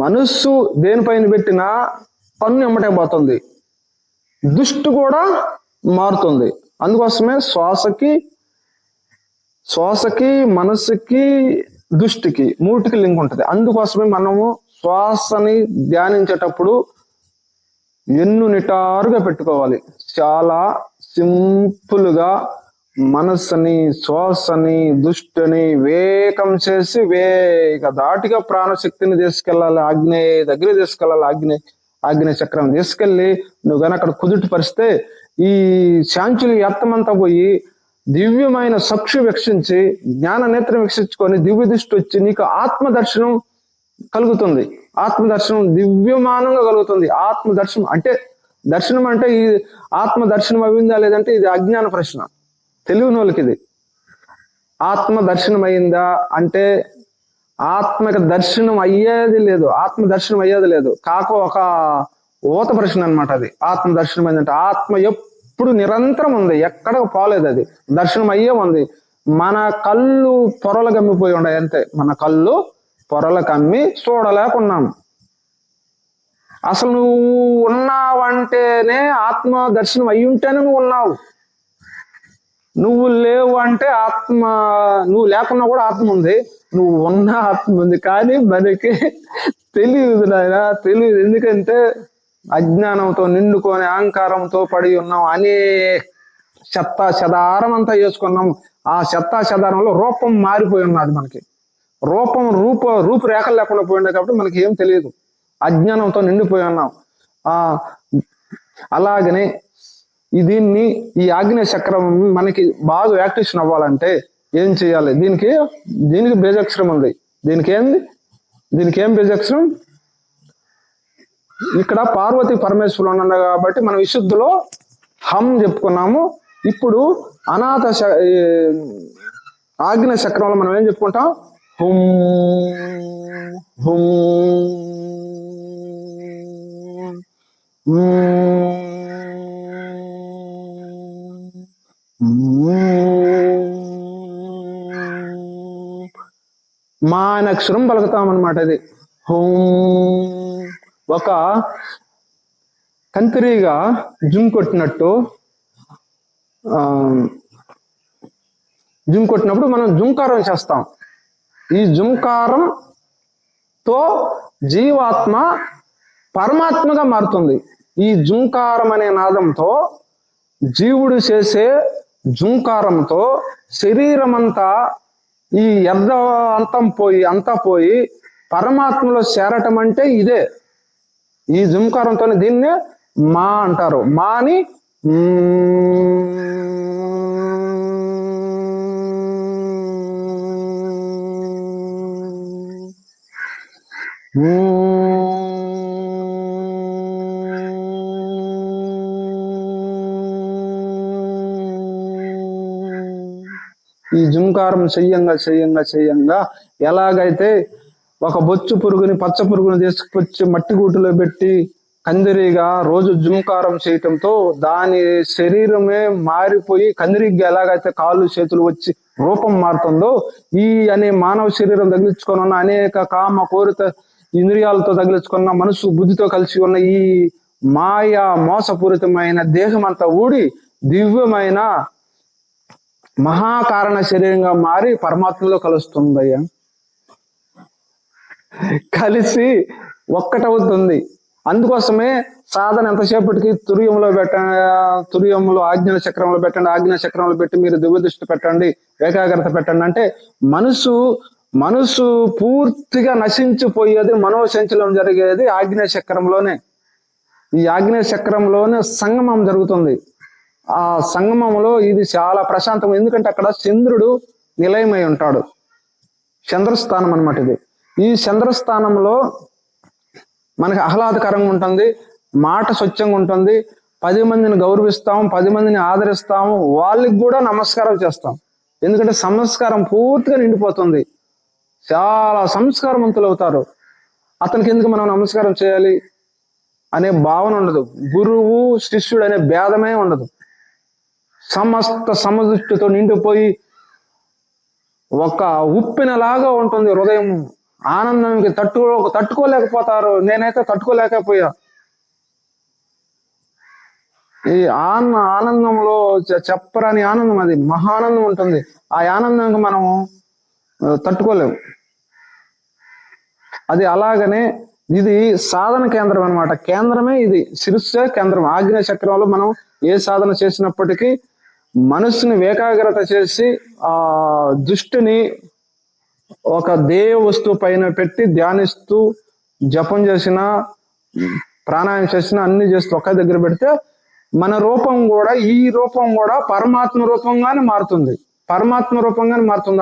మనస్సు దేనిపైన పెట్టినా పన్ను ఎమ్మటే పోతుంది, దృష్టి కూడా మారుతుంది. అందుకోసమే శ్వాసకి మనస్సుకి దృష్టికి 3కి లింక్ ఉంటుంది. అందుకోసమే మనము శ్వాసని ధ్యానించేటప్పుడు నిటారుగా పెట్టుకోవాలి. చాలా సింపుల్గా మనస్సుని, శ్వాసని, దృష్టిని వేగం చేసి దాటిగా ప్రాణశక్తిని తీసుకెళ్ళాలి. ఆగ్నేయ దగ్గర తీసుకెళ్ళాలి. ఆగ్నేయ చక్రం తీసుకెళ్ళి నువ్వు కనుక అక్కడ కుదుటి పరిస్తే ఈ శాంచులు వ్యర్థమంతా పోయి దివ్యమైన చక్షు వీక్షించి, జ్ఞాన నేత్రం వీక్షించుకొని దివ్య దృష్టి వచ్చి నీకు ఆత్మదర్శనం కలుగుతుంది. ఆత్మదర్శనం దివ్యమానంగా కలుగుతుంది. ఆత్మదర్శనం అంటే ఈ ఆత్మదర్శనం అయిందా లేదంటే ఇది అజ్ఞాన ప్రశ్న. తెలియని వాళ్ళకి ఇది ఆత్మ దర్శనం అయిందా అంటే ఆత్మకి దర్శనం అయ్యేది లేదు, కాక ఒక ఊత ప్రశ్న అనమాట అది. ఆత్మ దర్శనం అయిందంటే ఆత్మ ఎప్పుడు నిరంతరం ఉంది, ఎక్కడ పోలేదు. అది దర్శనం అయ్యే ఉంది. మన కళ్ళు పొరలు కమ్మిపోయి ఉన్నాయి అంతే. మన కళ్ళు పొరలు కమ్మి చూడలేకున్నాం. అసలు నువ్వు ఉన్నావంటేనే ఆత్మ దర్శనం అయి ఉంటేనే నువ్వు ఉన్నావు. నువ్వు లేవు అంటే ఆత్మ, నువ్వు లేకున్నా కూడా ఆత్మ ఉంది, నువ్వు ఉన్న ఆత్మ ఉంది. కానీ మనకి తెలియదు నాయన, తెలియదు. ఎందుకంటే అజ్ఞానంతో నిండుకొని అహంకారంతో పడి ఉన్నాం. అనే చెత్తా చెదారం అంతా వేసుకున్నాం. ఆ చెత్తా చెదారంలో రూపం మారిపోయి ఉన్నది. మనకి రూపురేఖలు లేకుండా పోయింది కాబట్టి మనకి ఏం తెలియదు. అజ్ఞానంతో నిండిపోయి ఉన్నాం. అలాగనే దీన్ని, ఈ ఆగ్నేయ చక్రం మనకి బాగా యాక్టివేషన్ అవ్వాలంటే ఏం చేయాలి? దీనికి బీజాక్షరం ఉంది. దీనికి ఏం బీజాక్షరం? ఇక్కడ పార్వతి పరమేశ్వరులు ఉన్నారు కాబట్టి మనం విశుద్ధిలో హం చెప్పుకున్నాము. ఇప్పుడు అనాథ ఆగ్నేయ చక్రంలో మనం ఏం చెప్పుకుంటాం? హుం హుం. మా అనే అక్షరం పలుకుతాం అన్నమాట. ఇది హోం. ఒక కంతిరీగా జుమ్ కొట్టినట్టు, జుమ్ కొట్టినప్పుడు మనం జుంకారం చేస్తాం. ఈ జుంకారంతో జీవాత్మ పరమాత్మగా మారుతుంది. ఈ జుంకారం అనే నాదంతో, జీవుడు చేసే జుంకారంతో శరీరం అంతా ఈ వ్యర్థ అంతా పోయి పరమాత్మలో చేరటం అంటే ఇదే. ఈ జుంకారంతోనే దీన్నే మా అంటారు. మాని ఈ జుంకారం చెయ్యంగా ఎలాగైతే ఒక బొచ్చు పురుగుని, పచ్చ పురుగుని తీసుకొచ్చి మట్టి గూటిలో పెట్టి కందిరిగా రోజు జుంకారం చేయటంతో దాని శరీరమే మారిపోయి కందిరిగా ఎలాగైతే కాళ్ళు చేతులు వచ్చి రూపం మారుతుందో, ఈ అనే మానవ శరీరం తగిలించుకొని ఉన్న అనేక కామ కోరిత ఇంద్రియాలతో తగిలించుకున్న మనసు బుద్ధితో కలిసి ఉన్న ఈ మాయా మోసపూరితమైన దేహం అంతా ఊడి దివ్యమైన మహాకారణ శరీరంగా మారి పరమాత్మలో కలుస్తుందయ్యా. కలిసి ఒక్కటవుతుంది. అందుకోసమే సాధన ఎంతసేపటికి తుర్యంలో ఆజ్ఞాన చక్రంలో పెట్టండి, ఆజ్ఞాన చక్రంలో పెట్టి మీరు దివ్య దృష్టి పెట్టండి, ఏకాగ్రత పెట్టండి అంటే మనసు పూర్తిగా నశించిపోయేది, మనోసంచలనం జరిగేది ఆగ్నేయ చక్రంలోనే. ఈ ఆగ్నేయ చక్రంలోనే సంగమం జరుగుతుంది. ఆ సంగమంలో ఇది చాలా ప్రశాంతం. ఎందుకంటే అక్కడ చంద్రుడు నిలయమై ఉంటాడు. చంద్రస్థానం అన్నమాట ఇది. ఈ చంద్రస్థానంలో మనకి ఆహ్లాదకరంగా ఉంటుంది, మాట స్వచ్ఛంగా ఉంటుంది, 10 మందిని గౌరవిస్తాం, 10 మందిని ఆదరిస్తాము, వాళ్ళకి కూడా నమస్కారం చేస్తాం. ఎందుకంటే సంస్కారం పూర్తిగా నిండిపోతుంది. చాలా సంస్కారవంతులు అవుతారు. అతనికి ఎందుకు మనం నమస్కారం చేయాలి అనే భావన ఉండదు. గురువు శిష్యుడు అనే భేదమే ఉండదు. సమస్త సమదృష్టితో నిండిపోయి ఒక ఉప్పినలాగా ఉంటుంది హృదయం. ఆనందానికి తట్టుకోలేకపోతారు. నేనైతే తట్టుకోలేకపోయా. ఈ ఆనందంలో చెప్పరాని ఆనందం, అది మహానందం ఉంటుంది. ఆ ఆనందానికి మనం తట్టుకోలేము. అది అలాగనే ఇది సాధన కేంద్రం అన్నమాట. కేంద్రమే ఇది, శిరస్సే కేంద్రం. ఆగ్నేయ చక్రంలో మనం ఏ సాధన చేసినప్పటికీ మనస్సుని ఏకాగ్రత చేసి ఆ దృష్టిని ఒక దేవ వస్తువు పైన పెట్టి ధ్యానిస్తూ జపం చేసినా, ప్రాణాయామం చేసినా, అన్ని చేస్తూ ఒక్క దగ్గర పెడితే మన రూపం కూడా, ఈ రూపం కూడా పరమాత్మ రూపంగానే మారుతుంది.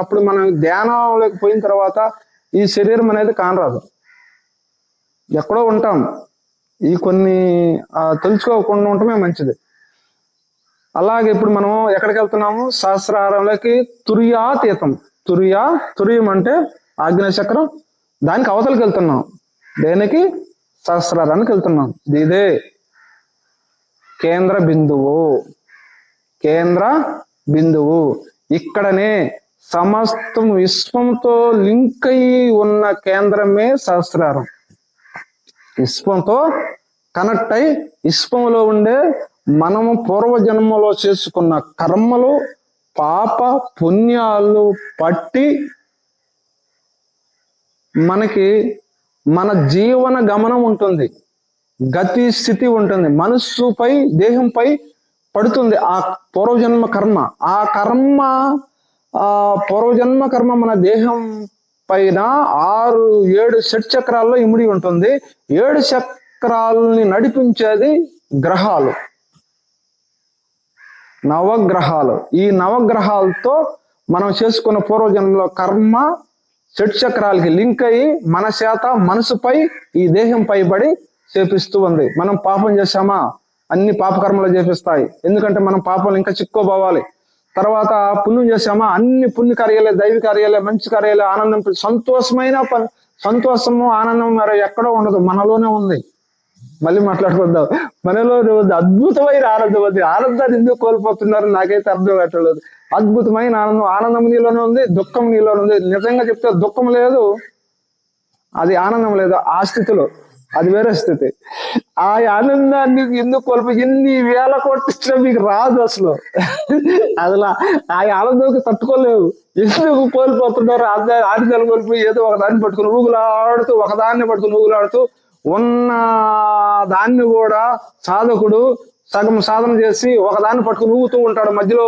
అప్పుడు మనం ధ్యానంలోకి పోయిన తర్వాత ఈ శరీరం అనేది కానరాదు, ఎక్కడో ఉంటాం. ఈ కొన్ని తెలుసుకోకుండా ఉండటమే మంచిది. అలాగే ఇప్పుడు మనం ఎక్కడికి వెళ్తున్నాము? సహస్రారంలోకి. తురియం అంటే ఆగ్నేయ చక్రం, దానికి అవతలకి వెళ్తున్నాం. దేనికి? సహస్రారానికి వెళ్తున్నాం. ఇదే కేంద్ర బిందువు. ఇక్కడనే సమస్తం విశ్వంతో లింక్ అయి ఉన్న కేంద్రమే సహస్రారం. విశ్వంతో కనెక్ట్ అయి విశ్వంలో ఉండే మనము పూర్వజన్మలో చేసుకున్న కర్మలు పాప పుణ్యాలు పట్టి మనకి మన జీవన గమనం ఉంటుంది, గతి స్థితి ఉంటుంది, మనస్సుపై దేహంపై పడుతుంది ఆ పూర్వజన్మ కర్మ. ఆ కర్మ పూర్వజన్మ కర్మ మన దేహం పైన 6-7 షట్చక్రాల్లో ఇమిడి ఉంటుంది. 7 చక్రాలని నడిపించేది గ్రహాలు, నవగ్రహాలు. ఈ నవగ్రహాలతో మనం చేసుకున్న పూర్వజన్మలో కర్మ షట్చక్రాలకి లింక్ అయ్యి మన చేత మనసుపై ఈ దేహం పైబడి చేపిస్తూ ఉంది. మనం పాపం చేశామా, అన్ని పాపకర్మలు చేపిస్తాయి. ఎందుకంటే మనం పాపం ఇంకా చిక్కుపోవాలి. తర్వాత పుణ్యం చేశామా, అన్ని పుణ్య కార్యాలే, దైవ కార్యాలే, మంచి కార్యాలే, ఆనందం, సంతోషమైన సంతోషము ఆనందం మరి ఎక్కడో ఉండదు, మనలోనే ఉంది. మళ్ళీ మాట్లాడుకుందాం. మనలో అద్భుతమైన ఆనందం ఉంది. ఆనందాన్ని ఎందుకు కోల్పోతున్నారు నాకైతే అర్థం కావట్లేదు. అద్భుతమైన ఆనందం, ఆనందం నీలోనే ఉంది, దుఃఖం నీలోనే ఉంది. నిజంగా చెప్తే దుఃఖం లేదు, అది ఆనందం లేదు. ఆ స్థితిలో అది వేరే స్థితి. ఆ ఆనందాన్ని ఎందుకు కోల్పోయి ఎన్ని వేల కోట్లు మీకు రాదు అసలు. అసలు ఆ ఆనందంకి తట్టుకోలేవు. ఎందుకు కోల్పోతున్నారు? ఆనందాలు కోల్పోయి ఏదో ఒకదాన్ని పట్టుకుని ఊగులాడుతూ, ఒకదాన్ని పట్టుకుని ఊగులాడుతూ ఉన్న దాన్ని కూడా సాధకుడు సగం సాధన చేసి ఒకదాన్ని పట్టుకుని ఊగుతూ ఉంటాడు. మధ్యలో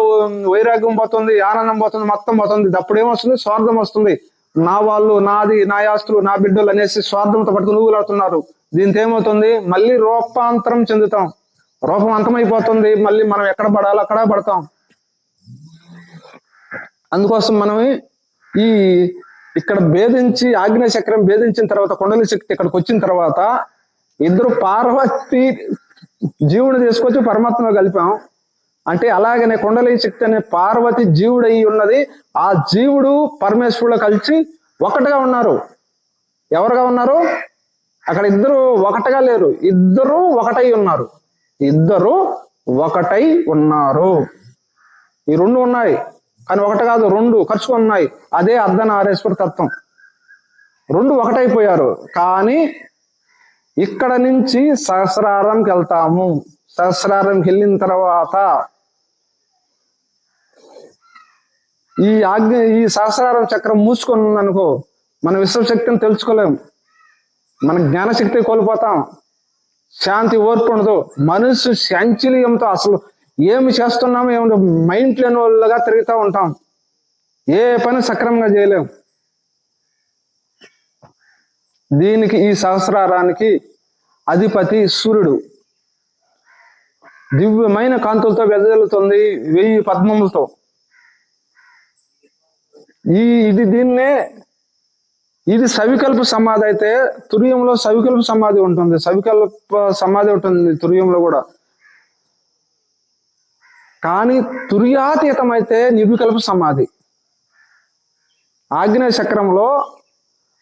వైరాగ్యం పోతుంది, ఆనందం పోతుంది, మొత్తం పోతుంది. అప్పుడు ఏమొస్తుంది? స్వార్థం వస్తుంది. నా వాళ్ళు, నాది, నా ఆస్తులు, నా బిడ్డలు అనేసి స్వార్థంతో పట్టుకుని ఊగులాడుతున్నారు. దీంతో ఏమవుతుంది? మళ్ళీ రూపాంతరం చెందుతాం, రూపం అంతమైపోతుంది. మళ్ళీ మనం ఎక్కడ పడాలో అక్కడ పడతాం. అందుకోసం మనం ఈ ఇక్కడ భేదించి, ఆగ్నేయ చక్రం భేదించిన తర్వాత కుండలి శక్తి ఇక్కడికి వచ్చిన తర్వాత ఇద్దరు పార్వతి జీవుడు తీసుకొచ్చి పరమాత్మ కలిపాం. అంటే అలాగనే కుండలి శక్తి అనే పార్వతి జీవుడు అయి ఉన్నది. ఆ జీవుడు పరమేశ్వరుడు కలిసి ఒకటిగా ఉన్నారు. ఎవరుగా ఉన్నారు? అక్కడ ఇద్దరు ఒకటిగా లేరు, ఇద్దరు ఒకటై ఉన్నారు. ఇద్దరు ఒకటై ఉన్నారు. ఈ రెండు ఉన్నాయి కానీ ఒకటి కాదు, రెండు ఖర్చుకొని ఉన్నాయి. అదే అర్ధనారీశ్వర తత్వం. రెండు ఒకటైపోయారు. కానీ ఇక్కడ నుంచి సహస్రారంకి వెళ్తాము. సహస్రారంకి వెళ్ళిన తర్వాత ఈ సహస్రారం చక్రం మూసుకొని ఉందనుకో, మన విశ్వశక్తిని తెలుసుకోలేము, మన జ్ఞానశక్తి కోల్పోతాం, శాంతి ఓర్పు ఉండదు. మనసు శాంచల్యంతో అసలు ఏమి చేస్తున్నామో ఏమిటో మైండ్ లేని వాళ్ళగా తిరుగుతూ ఉంటాం. ఏ పని సక్రమంగా చేయలేం. దీనికి ఈ సహస్రారానికి అధిపతి సూర్యుడు. దివ్యమైన కాంతులతో వెదజల్లుతుంది 1000 పద్మములతో. ఇది సవికల్ప సమాధి. అయితే తుర్యంలో సవికల్ప సమాధి ఉంటుంది, సవికల్ప సమాధి ఉంటుంది తుర్యంలో కూడా. కానీ తుర్యాతీతం అయితే నిర్వికల్ప సమాధి. ఆగ్నేయ చక్రంలో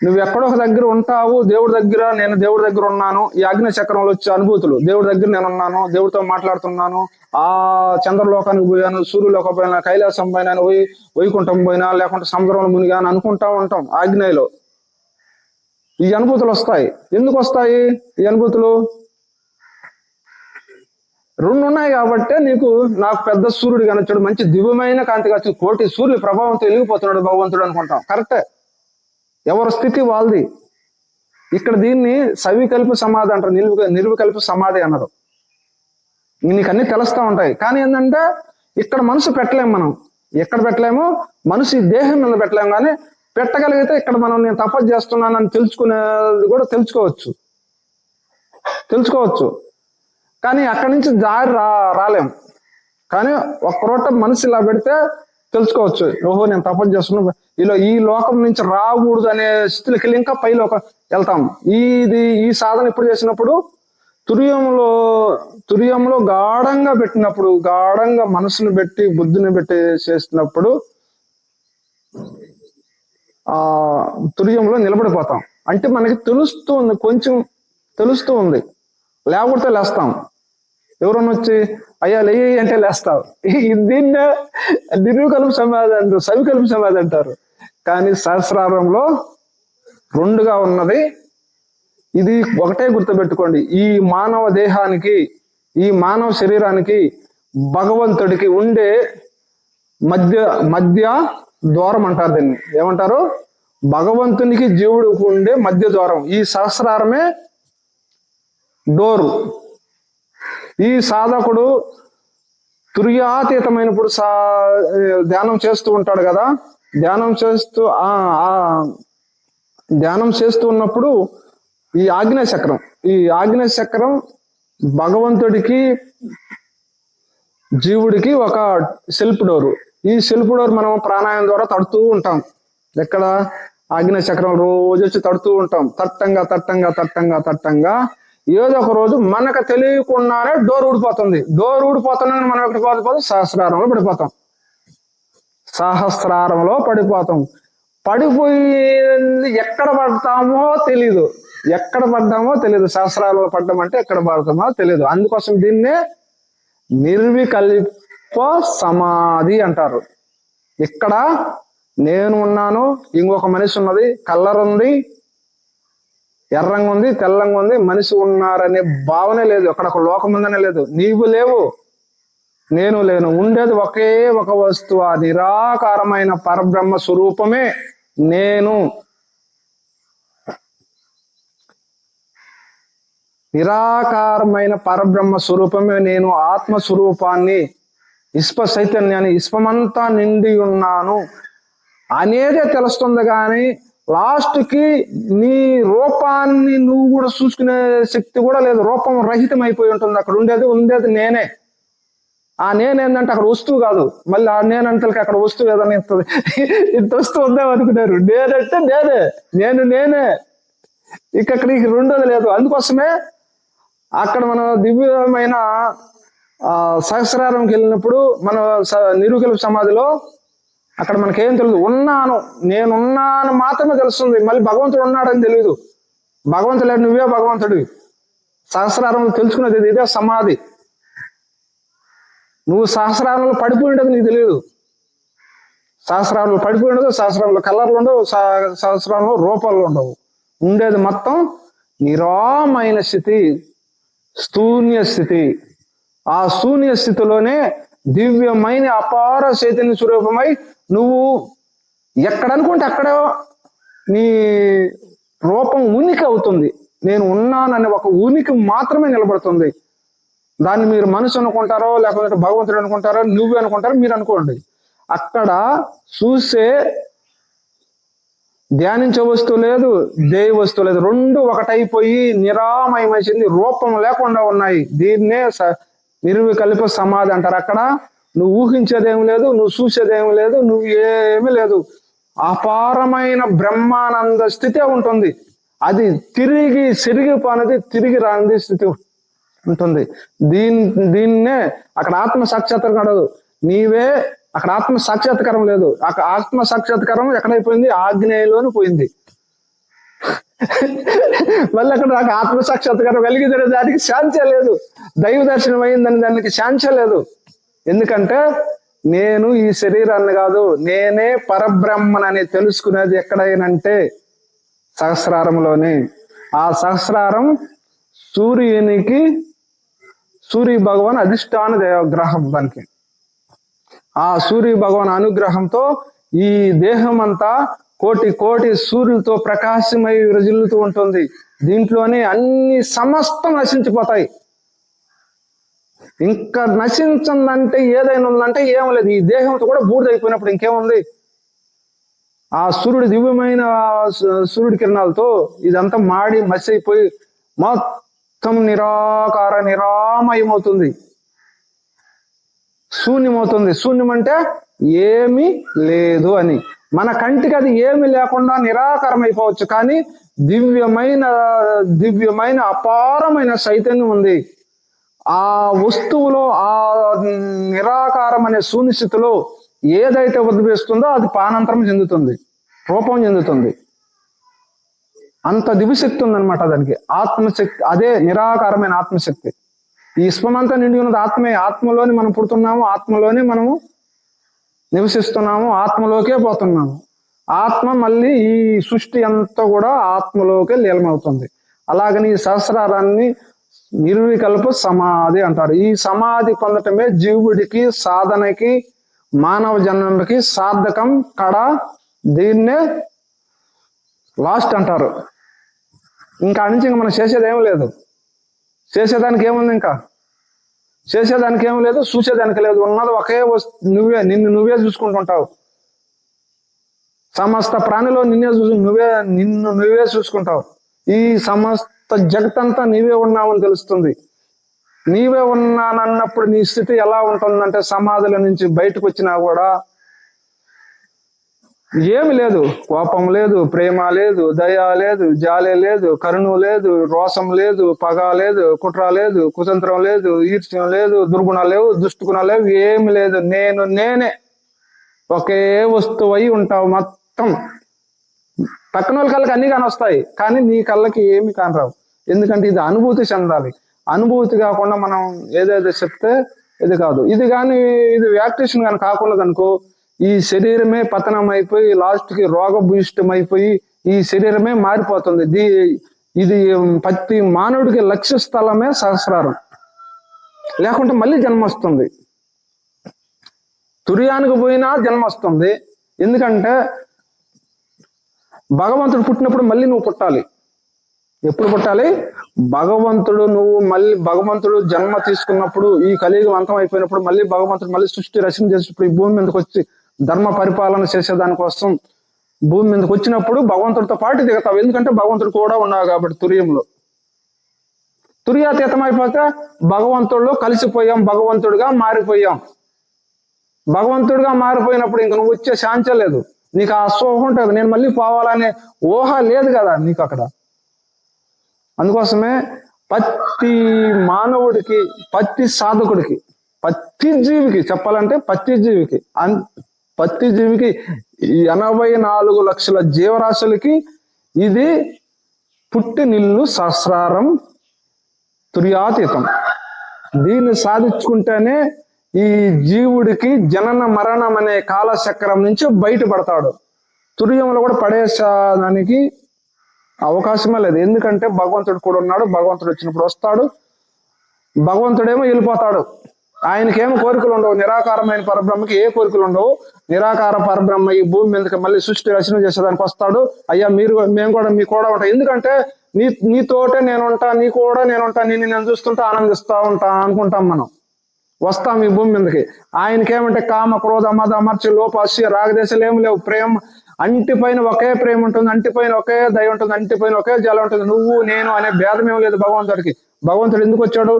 నువ్వు ఎక్కడో ఒక దగ్గర ఉంటావు, దేవుడి దగ్గర, నేను దేవుడి దగ్గర ఉన్నాను. ఈ ఆగ్నేయ చక్రంలో వచ్చే అనుభూతులు, దేవుడి దగ్గర నేను ఉన్నాను, దేవుడితో మాట్లాడుతున్నాను, ఆ చంద్రలోకానికి పోయాను, సూర్యలోకం పోయినా, కైలాసం పోయినా, వైకుంఠం పోయినా, లేకుంటే సముద్రంలో మునిగాను అనుకుంటా ఉంటాం. ఆగ్నేయలో ఈ అనుభూతులు వస్తాయి. ఎందుకు వస్తాయి ఈ అనుభూతులు? రెండు ఉన్నాయి కాబట్టి. నాకు పెద్ద సూర్యుడు కనొచ్చాడు, మంచి దివ్యమైన కాంతి కావచ్చు, కోటి సూర్యుల ప్రభావంతో వెలిగిపోతున్నాడు భగవంతుడు అనుకుంటాం. కరెక్టే, ఎవరి స్థితి వాళ్ళది. ఇక్కడ దీన్ని సవికల్ప సమాధి అంటారు, నిర్వికల్ప సమాధి అన్నారు. నీకు అన్ని తెలుస్తూ ఉంటాయి. కానీ ఏంటంటే ఇక్కడ మనసు పెట్టలేము. మనం ఎక్కడ పెట్టలేము? మనసు ఈ దేహం మీద పెట్టలేము. కానీ పెట్టగలిగితే ఇక్కడ మనం నేను తపస్సు చేస్తున్నానని తెలుసుకునేది కూడా తెలుసుకోవచ్చు. కానీ అక్కడి నుంచి దారి రాలేం. కానీ ఒక్కరోట మనసు ఇలా పెడితే తెలుసుకోవచ్చు. ఓహో, నేను తపస్సు చేస్తున్నా, ఈ లోకం నుంచి రాకూడదు అనే స్థితికి వెళ్ళి ఇంకా పైలోకి వెళ్తాం. ఈ సాధన ఇప్పుడు చేసినప్పుడు తుర్యంలో గాఢంగా పెట్టినప్పుడు, గాఢంగా మనసును పెట్టి బుద్ధిని పెట్టి చేసినప్పుడు తుర్యంలో నిలబడిపోతాం. అంటే మనకి కొంచెం తెలుస్తూ ఉంది, లేకపోతే లేస్తాం. ఎవరన్నా వచ్చి అయ్యా లేయి అంటే లేస్తావు. దీన్నే నిర్వికల్ప సమాధి అంటారు, సవికల్ప సమాధి అంటారు. కానీ సహస్రారంలో రెండుగా ఉన్నది. ఇది ఒకటే గుర్తుపెట్టుకోండి, ఈ మానవ దేహానికి, ఈ మానవ శరీరానికి భగవంతుడికి ఉండే మధ్య ద్వారం అంటారు. దీన్ని ఏమంటారు? భగవంతునికి జీవుడికి ఉండే మధ్య ద్వారం. ఈ సహస్రారమే డోరు. ఈ సాధకుడు తుర్యాతీతమైనప్పుడు ధ్యానం చేస్తూ ఉంటాడు కదా. ధ్యానం చేస్తూ ఉన్నప్పుడు ఈ ఆగ్నేయ చక్రం భగవంతుడికి జీవుడికి ఒక సెల్ఫ్ డోరు. ఈ సెల్ఫ్ డోర్ మనం ప్రాణాయామం ద్వారా తడుతూ ఉంటాం. ఎక్కడ? ఆగ్నేయ చక్రం రోజు వచ్చి తడుతూ ఉంటాం. తట్టంగా ఏదో ఒక రోజు మనకు తెలియకుండానే డోర్ ఊడిపోతుంది. మనం ఎక్కడికి పోతే సహస్రారంలో పడిపోతాం. పడిపోయింది ఎక్కడ పడతామో తెలీదు. సహస్రారంలో పడ్డం అంటే ఎక్కడ పడతామో తెలీదు. అందుకోసం దీన్నే నిర్వికల్ప సమాధి అంటారు. ఇక్కడ నేను ఉన్నాను, ఇంకొక మనిషి ఉన్నది, కలర్ ఉంది, ఎర్రంగా ఉంది, తెల్లంగా ఉంది, మనిషి ఉన్నారనే భావనే లేదు. అక్కడ ఒక లోకం ఉందనే లేదు. నీవు లేవు, నేను లేను. ఉండేది ఒకే ఒక వస్తువు, ఆ నిరాకారమైన పరబ్రహ్మ స్వరూపమే నేను. నిరాకారమైన పరబ్రహ్మ స్వరూపమే నేను. ఆత్మస్వరూపాన్ని, ఇష్ప చైతన్యాన్ని, ఇష్పమంతా నిండి ఉన్నాను అనేదే తెలుస్తుంది. కానీ లాస్ట్కి నీ రూపాన్ని నువ్వు కూడా చూసుకునే శక్తి కూడా లేదు. రూపం రహితం అయిపోయి ఉంటుంది. అక్కడ ఉండేది నేనే. ఆ నేనేందంటే అక్కడ వస్తువు కాదు. మళ్ళీ ఆ నేనంతలకి అక్కడ వస్తువు ఏదైనా ఇస్తుంది. ఇంత వస్తువు ఉందాం అనుకున్నారు. నేనంటే నేనే. ఇక్కడ నీకు రెండోది లేదు. అందుకోసమే అక్కడ మనం దివ్యమైన సహస్రారంకి వెళ్ళినప్పుడు మన నిర్వికల్ప సమాధిలో అక్కడ మనకేం తెలియదు. నేనున్నాను మాత్రమే తెలుస్తుంది. మళ్ళీ భగవంతుడు ఉన్నాడని తెలియదు. భగవంతుడు లేడు, నువ్వే భగవంతుడివి. సహస్రారంలో తెలుసుకునేది ఇదే సమాధి. నువ్వు సహస్రారంలో పడిపోయి ఉండదు, నీకు తెలియదు. సహస్రారంలో పడిపోయి ఉండదు, సహస్రారంలో కలర్లు ఉండవు, సహస్రారంలో రూపాలు ఉండవు. ఉండేది మొత్తం నిరామైన స్థితి, శూన్య స్థితి. ఆ శూన్య స్థితిలోనే దివ్యమైన అపార చైతన్య స్వరూపమై నువ్వు ఎక్కడనుకుంటే అక్కడ నీ రూపం ఉనికి అవుతుంది. నేను ఉన్నాననే ఒక ఉనికి మాత్రమే నిలబడుతుంది. దాన్ని మీరు మనసు అనుకుంటారో, లేకపోతే భగవంతుడు అనుకుంటారో, నువ్వు అనుకుంటారో, మీరు అనుకోండి. అక్కడ చూసే ధ్యానించే వస్తువు లేదు, దేవి వస్తువు లేదు. రెండు ఒకటైపోయి నిరామయమైంది, రూపం లేకుండా ఉన్నాయి. దీన్నే నిర్వికల్ప సమాధి అంటారు. అక్కడ నువ్వు ఊహించేదేమి లేదు, నువ్వు చూసేదేమి లేదు, నువ్వు ఏమీ లేదు. అపారమైన బ్రహ్మానంద స్థితి ఉంటుంది. అది తిరిగి రానిది స్థితి ఉంటుంది. దీన్నే అక్కడ ఆత్మ సాక్షాత్కారం నీవే. అక్కడ ఆత్మ సాక్షాత్కారం లేదు. అక్కడ ఆత్మ సాక్షాత్కారం ఎక్కడైపోయింది? ఆగ్నేయంలోని పోయింది. మళ్ళీ అక్కడ నాకు ఆత్మ సాక్షాత్కారం కలిగితే దానికి శాంతి లేదు. దైవ దర్శనం అయిందని దానికి శాంతి లేదు. ఎందుకంటే నేను ఈ శరీరాన్ని కాదు, నేనే పరబ్రహ్మనని తెలుసుకునేది ఎక్కడైనంటే సహస్రారంలోనే. ఆ సహస్రారం సూర్య భగవాన్ అధిష్టాన గ్రహం. దానికి ఆ సూర్య భగవాన్ అనుగ్రహంతో ఈ దేహం అంతా కోటి సూర్యులతో ప్రకాశమై విరజిల్లుతూ ఉంటుంది. దీంట్లోనే అన్ని సమస్తం నశించిపోతాయి. ఇంకా నశించిందంటే ఏదైనా ఉందంటే ఏం లేదు. ఈ దేహంతో కూడా బూడిదైపోయినప్పుడు ఇంకేముంది? ఆ సూర్యుడి దివ్యమైన సూర్యుడి కిరణాలతో ఇదంతా మాడి మసి అయిపోయి మొత్తం నిరామయమవుతుంది, శూన్యమవుతుంది. శూన్యం అంటే ఏమీ లేదు అని. మన కంటికి అది ఏమి లేకుండా నిరాకారం అయిపోవచ్చు, కానీ దివ్యమైన అపారమైన చైతన్యం ఉంది. ఆ వస్తువులో, ఆ నిరాకారం అనే శూన్యస్థితిలో ఏదైతే ఉద్భవిస్తుందో అది పానంతరం చెందుతుంది, రూపం చెందుతుంది. అంత దివ్యశక్తి ఉందన్నమాట దానికి. ఆత్మశక్తి, అదే నిరాకారమైన ఆత్మశక్తి. ఈ విశ్వమంతా నిండి ఉన్నది ఆత్మే. ఆత్మలోని మనం పుడుతున్నాము, ఆత్మలోని మనము నివసిస్తున్నాము, ఆత్మలోకే పోతున్నాము. ఆత్మ మళ్ళీ ఈ సృష్టి అంతా కూడా ఆత్మలోకే లీలమవుతుంది. అలాగని ఈ సహస్రారాన్ని నిర్వికల్ప సమాధి అంటారు. ఈ సమాధి పొందటమే జీవుడికి, సాధనకి, మానవ జన్మకి సార్థకం కడ. దీన్నే లాస్ట్ అంటారు. ఇంకా నుంచి ఇంకా మనం చేసేది ఏం లేదు. చేసేదానికి ఏముంది? ఇంకా చేసేదానికి ఏం లేదు, చూసేదానికి లేదు. ఉన్నది ఒకే నువ్వే, నిన్ను చూసుకుంటుంటావు. సమస్త ప్రాణిలో నిన్ను నువ్వే చూసుకుంటావు. ఈ సమస్త జగత్తంతా నీవే ఉన్నావని తెలుస్తుంది. నీవే ఉన్నానన్నప్పుడు నీ స్థితి ఎలా ఉంటుందంటే, సమాధుల నుంచి బయటకు వచ్చినా కూడా ఏమి లేదు. కోపం లేదు, ప్రేమ లేదు, దయ లేదు, జాలే లేదు, కరుణ లేదు, రోషం లేదు, పగ లేదు, కుట్ర లేదు, కుతంత్రం లేదు, ఈర్ష్యం లేదు, దుర్గుణాలు లేవు, దుష్టుగుణాలు లేవు, ఏమి లేదు. నేనే ఒకే వస్తువు అయి ఉంటావు మొత్తం. పక్కన వాళ్ళ కళ్ళకి అన్ని కానొస్తాయి, కానీ నీ కళ్ళకి ఏమి కానరావు. ఎందుకంటే ఇది అనుభూతి చెందాలి. అనుభూతి కాకుండా మనం ఏదైతే చెప్తే ఇది కాదు. ఇది కానీ ఇది వ్యాక్టేషన్ కానీ కాకుండా కనుకో ఈ శరీరమే పతనం అయిపోయి లాస్ట్కి రోగభూయిష్టమైపోయి ఈ శరీరమే మారిపోతుంది. ఇది ప్రతి మానవుడికి లక్ష్య స్థలమే సహస్రారం. లేకుంటే మళ్ళీ జన్మ వస్తుంది. తుర్యానికి పోయినా జన్మ వస్తుంది. ఎందుకంటే భగవంతుడు పుట్టినప్పుడు మళ్ళీ నువ్వు పుట్టాలి. ఎప్పుడు పుట్టాలి? భగవంతుడు జన్మ తీసుకున్నప్పుడు, ఈ కలియుగం అంతం అయిపోయినప్పుడు మళ్ళీ భగవంతుడు మళ్ళీ సృష్టి రచన చేసినప్పుడు ఈ భూమి మీదకి వచ్చి ధర్మ పరిపాలన చేసేదానికోసం భూమి మీదకి వచ్చినప్పుడు భగవంతుడితో పాటు దిగుతావు. ఎందుకంటే భగవంతుడు కూడా ఉన్నావు కాబట్టి. తుర్యాతీతం అయిపోతే భగవంతుడిలో కలిసిపోయాం, భగవంతుడిగా మారిపోయాం. భగవంతుడిగా మారిపోయినప్పుడు ఇంక నువ్వు వచ్చే శాంతి లేదు. నీకు ఆ అసూహ ఉంటుంది, నేను మళ్ళీ పోవాలనే ఊహ లేదు కదా నీకు అక్కడ. అందుకోసమే ప్రతి మానవుడికి, ప్రతి సాధకుడికి, ప్రతి జీవికి చెప్పాలంటే ప్రతి జీవికి 84 లక్షల జీవరాశులకి ఇది పుట్టినిల్లు సహస్రారం తుర్యాతీతం. దీన్ని సాధించుకుంటేనే ఈ జీవుడికి జనన మరణం అనే కాలచక్రం నుంచి బయటపడతాడు. తుర్యంలో కూడా పడేసానికి అవకాశమే లేదు. ఎందుకంటే భగవంతుడు కూడా ఉన్నాడు. భగవంతుడు వచ్చినప్పుడు వస్తాడు, భగవంతుడేమో వెళ్ళిపోతాడు. ఆయనకేమో కోరికలు ఉండవు. నిరాకారమైన పరబ్రహ్మకి ఏ కోరికలు ఉండవు. నిరాకార పరబ్రహ్మ ఈ భూమి మీదకి మళ్ళీ సృష్టి రచన చేసేదానికి వస్తాడు. అయ్యా మేము కూడా మీ కూడా ఉంటాం. ఎందుకంటే నీతోటే నేను ఉంటా, నీ కూడా నేను ఉంటా, నేను చూస్తుంటా ఆనందిస్తూ ఉంటా అనుకుంటాం మనం. వస్తాం ఈ భూమి మీదకి. ఆయనకేమంటే కామ, క్రోధ, మద, మర్చి, లోప, అస్య, రాగదేశాలు ఏమి లేవు. ప్రేమ అంటిపైన ఒకే ప్రేమ ఉంటుంది, అంటిపైన ఒకే దయ ఉంటుంది, అంటిపైన ఒకే జల ఉంటుంది. నువ్వు నేను అనే భేదం ఏం లేదు భగవంతుడికి. భగవంతుడు ఎందుకు వచ్చాడు?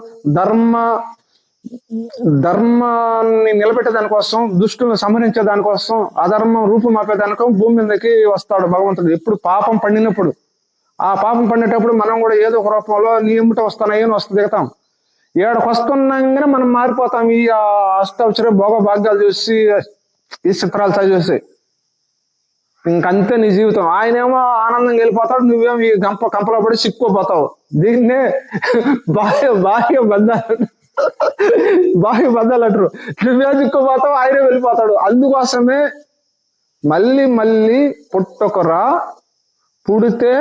ధర్మాన్ని నిలబెట్టే దానికోసం, దుష్టులను సంహరించే దానికోసం, అధర్మం రూపం ఆపే దానికోసం భూమి మీదకి వస్తాడు భగవంతుడు. ఎప్పుడు పాపం పండినప్పుడు, ఆ పాపం పండేటప్పుడు మనం కూడా ఏదో ఒక రూపంలో నీ ఎముట వస్తానయ్యని దిగుతాం. ఏడకు వస్తున్నాగానే మనం మారిపోతాం. ఈ అష్టవచర భోగ భాగ్యాలు చూసి, ఈ చిత్రాలు చదివేసి ఇంకంతే నీ జీవితం. ఆయనేమో ఆనందంగా వెళ్ళిపోతాడు, నువ్వేమో ఈ కంపలో పడి చిక్కుపోతావు. దీన్నే బాహ్య బంధాలు అంటారు. నువ్వే చిక్కుపోతావు, ఆయనే వెళ్ళిపోతాడు. అందుకోసమే మళ్ళీ పుట్టకురా, పుడితే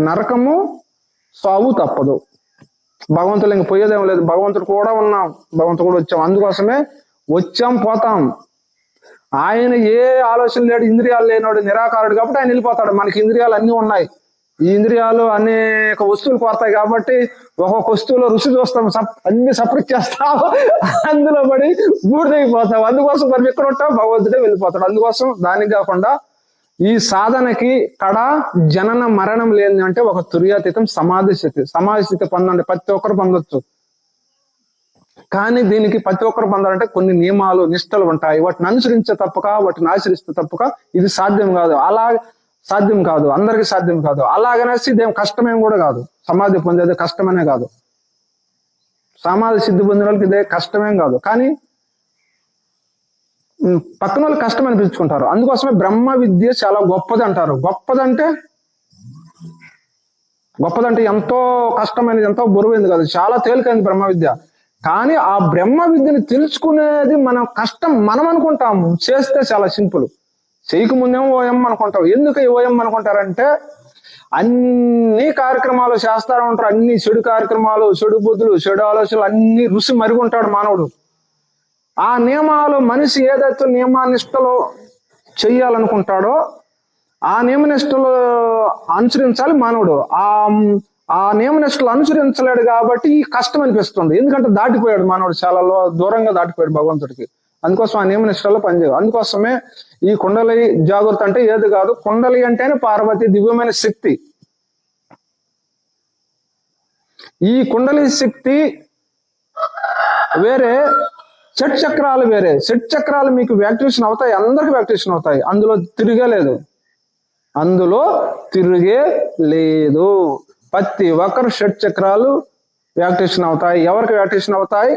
నరకము, సావు తప్పదు. భగవంతుడు ఇంక పోయేదేం లేదు. భగవంతుడు కూడా ఉన్నాం, భగవంతుడు కూడా వచ్చాం. అందుకోసమే వచ్చాం, పోతాం. ఆయన ఏ ఆలోచన లేడు, ఇంద్రియాలు లేనివాడు, నిరాకారుడు కాబట్టి ఆయన వెళ్ళిపోతాడు. మనకి ఇంద్రియాలు అన్నీ ఉన్నాయి. ఈ ఇంద్రియాలు అనేక వస్తువులు కోరతాయి కాబట్టి ఒక్కొక్క వస్తువులో రుచి చూస్తాం, అన్ని సపరేట్ చేస్తాం, అందులో పడి బూడిదైపోతాం. అందుకోసం మనం ఎక్కడ ఉంటాం, భగవంతుడే వెళ్ళిపోతాడు. అందుకోసం దానికి కాకుండా ఈ సాధనకి కడ జనన మరణం లేని అంటే ఒక తుర్యాతీతం సమాధి స్థితి పొందండి. ప్రతి ఒక్కరు పొందొచ్చు. కానీ దీనికి ప్రతి ఒక్కరు పొందాలంటే కొన్ని నియమాలు, నిష్టలు ఉంటాయి. వాటిని అనుసరించే తప్పక, వాటిని ఆచరిస్తే తప్పక ఇది సాధ్యం కాదు. సాధ్యం కాదు, అందరికీ సాధ్యం కాదు. అలాగనేసి ఇదేం కష్టమేం కూడా కాదు. సమాధి పొందేది కష్టమనే కాదు. సమాధి సిద్ధి పొందిన వాళ్ళకి ఇదే కష్టమేం కాదు. కానీ పక్కన వాళ్ళు కష్టం అనిపించుకుంటారు. అందుకోసమే బ్రహ్మ విద్య చాలా గొప్పది అంటారు. గొప్పదంటే ఎంతో కష్టమైనది, ఎంతో బరువైంది కాదు, చాలా తేలికైంది బ్రహ్మ విద్య. కానీ ఆ బ్రహ్మ విద్యని తెలుసుకునేది మనం కష్టం. మనం అనుకుంటాము చేస్తే చాలా సింపుల్, చేయకముందేమో ఓఎం అనుకుంటాం. ఎందుకు ఓఎం అనుకుంటారంటే అన్ని కార్యక్రమాలు చేస్తా ఉంటారు, అన్ని చెడు కార్యక్రమాలు, చెడు బుద్ధులు, చెడు ఆలోచనలు అన్ని రుచి మరుగుంటాడు మానవుడు. ఆ నియమాలు మనిషి ఏదైతే నియమానిష్టలో చెయ్యాలనుకుంటాడో ఆ నియమనిష్టలు అనుసరించాలి మానవుడు. ఆ నియమనిష్టలు అనుసరించలేడు కాబట్టి కష్టం అనిపిస్తుంది. ఎందుకంటే దాటిపోయాడు మానవుడు, చాలా దూరంగా దాటిపోయాడు భగవంతుడికి. అందుకోసం ఆ నియమనిష్టలో పనిచేయదు. అందుకోసమే ఈ కుండలి జాగృతి అంటే ఏది కాదు, కుండలి అంటేనే పార్వతి దివ్యమైన శక్తి. ఈ కుండలి శక్తి వేరే, షట్ చక్రాలు వేరే. షట్ చక్రాలు మీకు యాక్టివేషన్ అవుతాయి, అందరికి యాక్టివేషన్ అవుతాయి, అందులో తిరిగే లేదు, అందులో తిరిగే లేదు. ప్రతి ఒక్కరు షట్ చక్రాలు యాక్టివేషన్ అవుతాయి. ఎవరికి యాక్టివేషన్ అవుతాయి?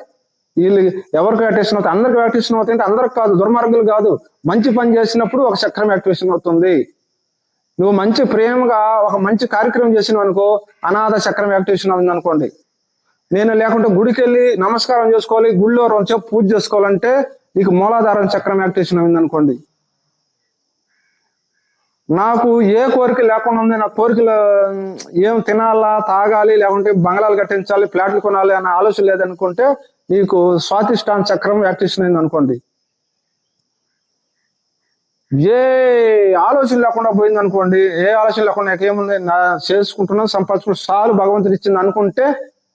వీళ్ళు ఎవరికి యాక్టివేషన్ అవుతాయి? అందరికి యాక్టివేషన్ అవుతాయి అంటే అందరికి కాదు, దుర్మార్గులు కాదు. మంచి పని చేసినప్పుడు ఒక చక్రం యాక్టివేషన్ అవుతుంది. నువ్వు మంచి ప్రేమగా ఒక మంచి కార్యక్రమం చేసినావు అనుకో, అనాథ చక్రం యాక్టివేషన్ అవుతుంది అనుకోండి. నేను లేకుంటే గుడికి వెళ్ళి నమస్కారం చేసుకోవాలి, గుళ్ళో రోజు పూజ చేసుకోవాలంటే నీకు మూలాధారం చక్రం యాక్టివేషన్ అయింది అనుకోండి. నాకు ఏ కోరిక లేకుండా ఉంది, నా కోరికలు ఏం తినాలా, తాగాలి, లేకుంటే బంగ్లాలు కట్టించాలి, ఫ్లాట్లు కొనాలి అనే ఆలోచన లేదనుకుంటే నీకు స్వాతిష్టాన చక్రం యాక్టివేషన్ అయింది అనుకోండి. ఏ ఆలోచన లేకుండా పోయింది అనుకోండి, ఏ ఆలోచన లేకుండా నాకేముంది, నా చేసుకుంటున్నాను, సంపాదించుకుంటున్నాను, చాలు భగవంతుడు ఇచ్చింది అనుకుంటే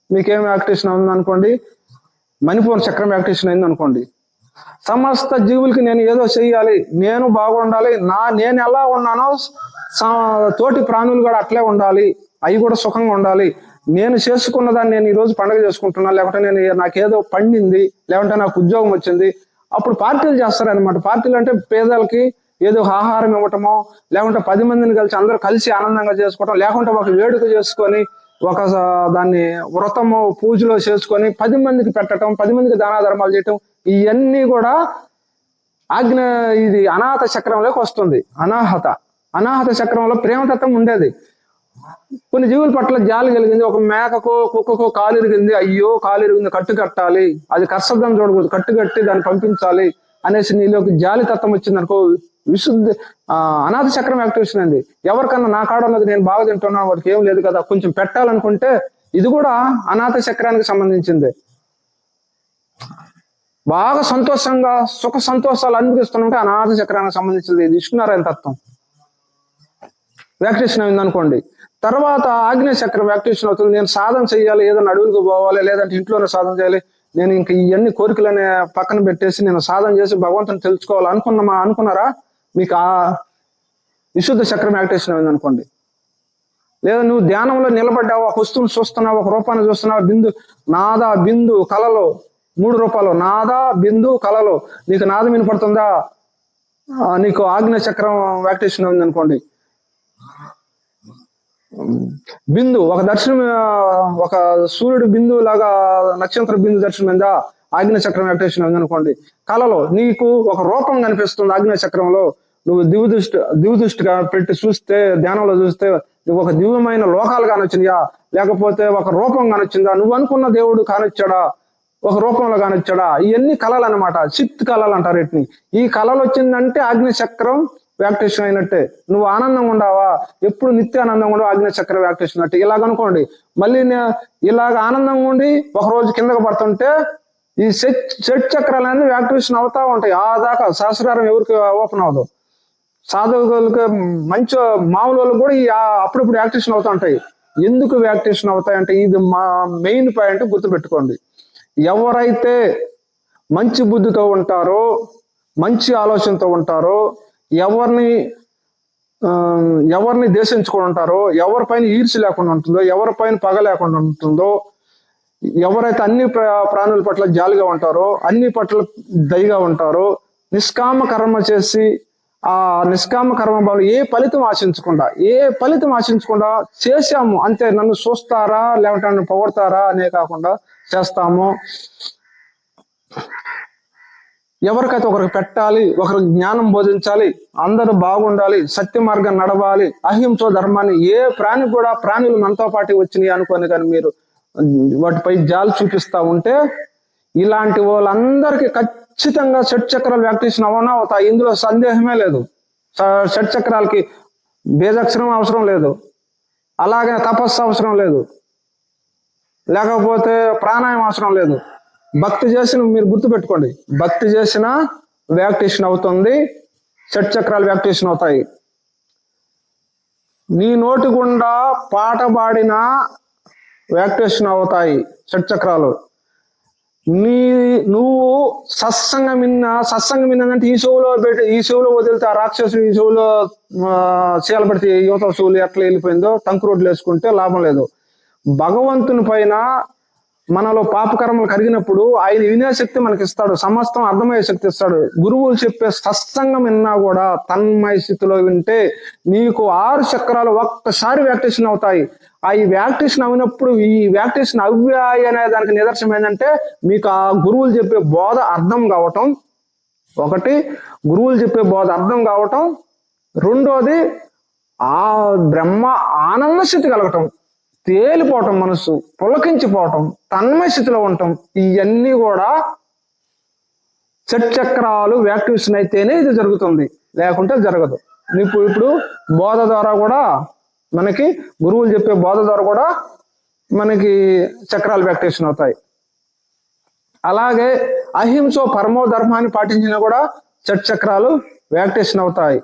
మీకేం యాక్టివేషన్ ఉంది అనుకోండి, మణిపూర్ చక్రం యాక్టివేషన్ అయింది అనుకోండి. సమస్త జీవులకి నేను ఏదో చెయ్యాలి, నేను బాగుండాలి, నేను ఎలా ఉన్నానో తోటి ప్రాణులు కూడా అట్లే ఉండాలి, అవి కూడా సుఖంగా ఉండాలి. నేను చేసుకున్న దాన్ని నేను ఈరోజు పండుగ చేసుకుంటున్నా, లేకుంటే నాకేదో పండింది, లేకుంటే నాకు ఉద్యోగం వచ్చింది, అప్పుడు పార్టీలు చేస్తారనమాట. పార్టీలు అంటే పేదలకి ఏదో ఆహారం ఇవ్వటమో, లేకుంటే 10 మందిని కలిసి అందరూ కలిసి ఆనందంగా చేసుకోవటం, లేకుంటే ఒక వేడుక చేసుకొని ఒక దాన్ని వ్రతము పూజలో చేసుకొని 10 మందికి పెట్టడం, 10 మందికి దాన ధర్మాలు చేయటం, ఇవన్నీ కూడా ఇది అనాహత చక్రంలోకి వస్తుంది. అనాహత చక్రంలో ప్రేమతత్వం ఉండేది. కొన్ని జీవుల పట్ల జాలి కలిగింది, ఒక మేకకో కుక్కకో కాలు ఇరిగింది, అయ్యో కాలు ఇరిగింది, కట్టు కట్టాలి, అది కర్షద్దం చూడకూడదు, కట్టు కట్టి దాన్ని పంపించాలి అనేసి నీలోకి జాలి తత్వం వచ్చింది అనుకో, విశుద్ధి అనాథ చక్రం యాక్టివేషన్ అండి. ఎవరికన్నా నా కాడ ఉన్నది నేను బాగా తింటున్నాను, వాడికి ఏం లేదు కదా, కొంచెం పెట్టాలనుకుంటే ఇది కూడా అనాథ చక్రానికి సంబంధించింది. బాగా సంతోషంగా సుఖ సంతోషాలు అనుభవిస్తుంటే అనాథ చక్రానికి సంబంధించింది ఇది విష్ణునారాయణ తత్వం యాక్టివేషన్ అయింది అనుకోండి. తర్వాత ఆగ్నేయ చక్రం యాక్టివేషన్ అవుతుంది. నేను సాధన చేయాలి, ఏదైనా అడవులకు పోవాలి, లేదంటే ఇంట్లోనే సాధన చేయాలి, నేను ఇంక ఇవన్నీ కోరికలనే పక్కన పెట్టేసి నేను సాధన చేసి భగవంతుని తెలుసుకోవాలి అనుకున్నారా, మీకు ఆ విశుద్ధ చక్రం యాక్టివేషన్ అయింది అనుకోండి. లేదా నువ్వు ధ్యానంలో నిలబడ్డావు, ఒక వస్తువును చూస్తున్నావు, ఒక రూపాన్ని చూస్తున్నావు, నాదా బిందు కలలో 3 రూపాయలు, నాదా బిందు కలలో, నీకు నాదం వినపడుతుందా, నీకు ఆగ్నేయ చక్రం యాక్టివేషన్ అయింది అనుకోండి. బిందు ఒక దర్శనం, ఒక సూర్యుడు బిందు లాగా నక్షత్ర బిందు దర్శనం అయిందా, ఆగ్నేయ చక్రం యాక్టివేషన్ అయింది అనుకోండి. కళలో నీకు ఒక రూపం కనిపిస్తుంది ఆగ్నేయ చక్రంలో, నువ్వు దివ్యదృష్టిగా పెట్టి చూస్తే, ధ్యానంలో చూస్తే నువ్వు ఒక దివ్యమైన లోకాలు కానొచ్చిందా, లేకపోతే ఒక రూపం కానొచ్చిందా, నువ్వు అనుకున్న దేవుడు కానొచ్చాడా, ఒక రూపంలో కానొచ్చాడా, ఇవన్నీ కళలు అనమాట, చిత్ కళలు అంటారు వీటిని. ఈ కళలు వచ్చిందంటే ఆగ్నేయ చక్రం యాక్టివేషన్ అయినట్టే. నువ్వు ఆనందంగా ఉండవా, ఎప్పుడు నిత్య ఆనందంగా ఉండవు, ఆగ్నేయ చక్రం యాక్టివేషన్ అట్టే. ఇలాగనుకోండి, మళ్ళీ ఇలాగ ఆనందంగా ఉండి ఒక రోజు కిందకు పడుతుంటే ఈ షట్ చక్రాలు అనేది యాక్టివేషన్ అవుతా ఉంటాయి. ఆ దాకా సహస్రారం ఎవరికి ఓపెన్ అవ్వదు, సాధకులకి మంచి మామూలు వాళ్ళకి కూడా అప్పుడప్పుడు యాక్టివేషన్ అవుతూ ఉంటాయి. ఎందుకు యాక్టివేషన్ అవుతాయి అంటే ఇది మా మెయిన్ పాయింట్ గుర్తుపెట్టుకోండి. ఎవరైతే మంచి బుద్ధితో ఉంటారో, మంచి ఆలోచనతో ఉంటారో, ఎవరిని దేశించుకొని ఉంటారో, ఎవరిపైన ఈర్ష్య లేకుండా ఉంటుందో, ఎవరిపైన పగ లేకుండా ఉంటుందో, ఎవరైతే అన్ని ప్రాణుల పట్ల జాలిగా ఉంటారో, అన్ని పట్ల దయగా ఉంటారో, నిష్కామ కర్మ చేసి ఆ నిష్కామ కర్మ భావం ఏ ఫలితం ఆశించకుండా చేశాము అంతే, నన్ను చూస్తారా లేకుంటే నన్ను పొగడతారా అనే కాకుండా చేస్తాము. ఎవరికైతే ఒకరికి పెట్టాలి, ఒకరికి జ్ఞానం బోధించాలి, అందరూ బాగుండాలి, సత్య మార్గం నడవాలి, అహింస ధర్మాన్ని, ఏ ప్రాణి కూడా ప్రాణులు మనతో పాటు వచ్చినాయి అనుకోని కానీ మీరు వాటిపై జాలి చూపిస్తా ఉంటే ఇలాంటి వాళ్ళందరికీ ఖచ్చితంగా షట్చక్రాలు వ్యాక్టివేషన్ అవనా అవుతాయి, ఇందులో సందేహమే లేదు. షట్చక్రాలకి బీజాక్షరం అవసరం లేదు, అలాగే తపస్సు అవసరం లేదు, లేకపోతే ప్రాణాయామం అవసరం లేదు. భక్తి చేసిన, మీరు గుర్తుపెట్టుకోండి, భక్తి చేసిన వ్యాక్టివేషన్ అవుతుంది, షట్చక్రాలు వ్యాక్టివేషన్ అవుతాయి. నీ నోటి గుండా పాట పాడినా వ్యాక్టివేషన్ అవుతాయి షట్చక్రాలు. నువ్వు సత్సంగం విన్నదంటే ఈ చెవులో పెట్టి, ఈ చెవులో వదిలితే ఆ రాక్షసుడు ఈ చెవులో చీల పెడితే యువత చెవులు ఎట్లా వెళ్ళిపోయిందో టంకు రోడ్లు వేసుకుంటే లాభం లేదు. భగవంతుని పైన మనలో పాపకర్మలు కరిగినప్పుడు ఆయన వినే శక్తి మనకి ఇస్తాడు, సమస్తం అర్థమయ్యే శక్తి ఇస్తాడు. గురువులు చెప్పే సత్సంగం విన్నా కూడా తన్మయ స్థితిలో వింటే నీకు 6 చక్రాలు ఒక్కసారి వ్యాక్టివేషన్ అవుతాయి. ఈ వ్యాక్టివేషన్ అయినప్పుడు, ఈ వ్యాక్టివేషన్ అవ్యాయి అనే దానికి నిదర్శనం ఏంటంటే మీకు ఆ గురువులు చెప్పే బోధ అర్థం కావటం. ఒకటి, గురువులు చెప్పే బోధ అర్థం కావటం. రెండోది, ఆ బ్రహ్మ ఆనంద స్థితి కలగటం, తేలిపోవటం, మనసు పులకించిపోవటం, తన్మయ స్థితిలో ఉండటం. ఇవన్నీ కూడా షట్చక్రాలు వ్యాక్టివేషన్ అయితేనే ఇది జరుగుతుంది, లేకుంటే జరగదు. ఇప్పుడు బోధ ద్వారా కూడా మనకి, గురువులు చెప్పే బోధ ద్వారా కూడా మనకి చక్రాలు వ్యాక్టివేషన్ అవుతాయి. అలాగే అహింస పరమో ధర్మాన్ని పాటించినా కూడా షట్చక్రాలు వ్యాక్టివేషన్ అవుతాయి.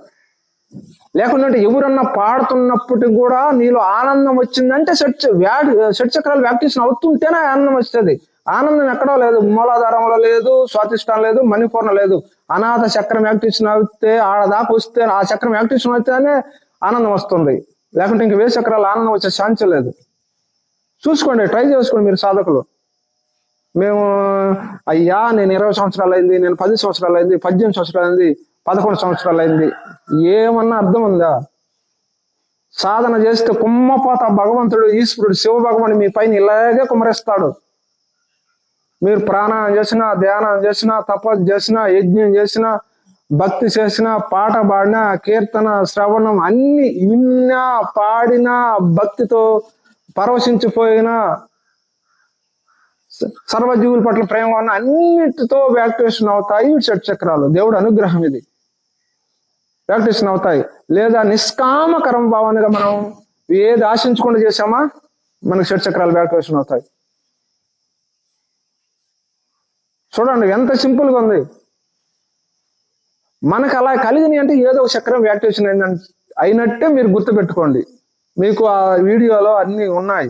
లేకుంటే ఎవరన్నా పాడుతున్నప్పటికి కూడా నీలో ఆనందం వచ్చిందంటే షట్చక్రాలు వ్యాక్టివేషన్ అవుతుంటేనే ఆనందం వస్తుంది. ఆనందం ఎక్కడో లేదు, మూలాధారంలో లేదు, స్వాధిష్టానం లేదు, మణిపూర్ణ లేదు. అనాథ చక్రం యాక్టివేషన్ అయితే, ఆడదాకా వస్తే, ఆ చక్రం యాక్టివేషన్ అయితేనే ఆనందం వస్తుంది. లేకుంటే ఇంక వేరే చక్రాలు ఆనందం వచ్చే ఛాన్స్ లేదు. చూసుకోండి, ట్రై చేసుకోండి మీరు సాధకులు. మేము అయ్యా నేను 20 సంవత్సరాలు అయింది, నేను 10 సంవత్సరాలు అయింది, 18 సంవత్సరాలు అయింది, 11 సంవత్సరాలు అయింది, ఏమన్నా అర్థం ఉందా? సాధన చేస్తే కుమ్మపోత భగవంతుడు, ఈశ్వరుడు, శివ భగవానుడు మీ పైన ఇలాగే కుమ్మరిస్తాడు. మీరు ప్రాణాయామం చేసినా, ధ్యానం చేసినా, తపస్సు చేసినా, యజ్ఞం చేసినా, భక్తి చేసినా, పాట పాడినా, కీర్తన శ్రవణం అన్ని విన్నా, పాడినా, భక్తితో పరవశించిపోయినా, సర్వజీవుల పట్ల ప్రేమ ఉన్న అన్నిటితో వ్యాక్టివేషన్ అవుతాయి షట్చక్రాలు. దేవుడు అనుగ్రహం ఇది, వ్యాక్టివేషన్ అవుతాయి. లేదా నిష్కామ కర్మ భావనగా మనం ఏది ఆశించకుండా చేసామా మనకు షట్చక్రాలు వ్యాక్టివేషన్ అవుతాయి. చూడండి ఎంత సింపుల్గా ఉంది. మనకు అలా కలిగినాయి అంటే ఏదో ఒక చక్రం వ్యాక్టివేషన్ అయినట్టే మీరు గుర్తుపెట్టుకోండి. మీకు ఆ వీడియోలో అన్నీ ఉన్నాయి.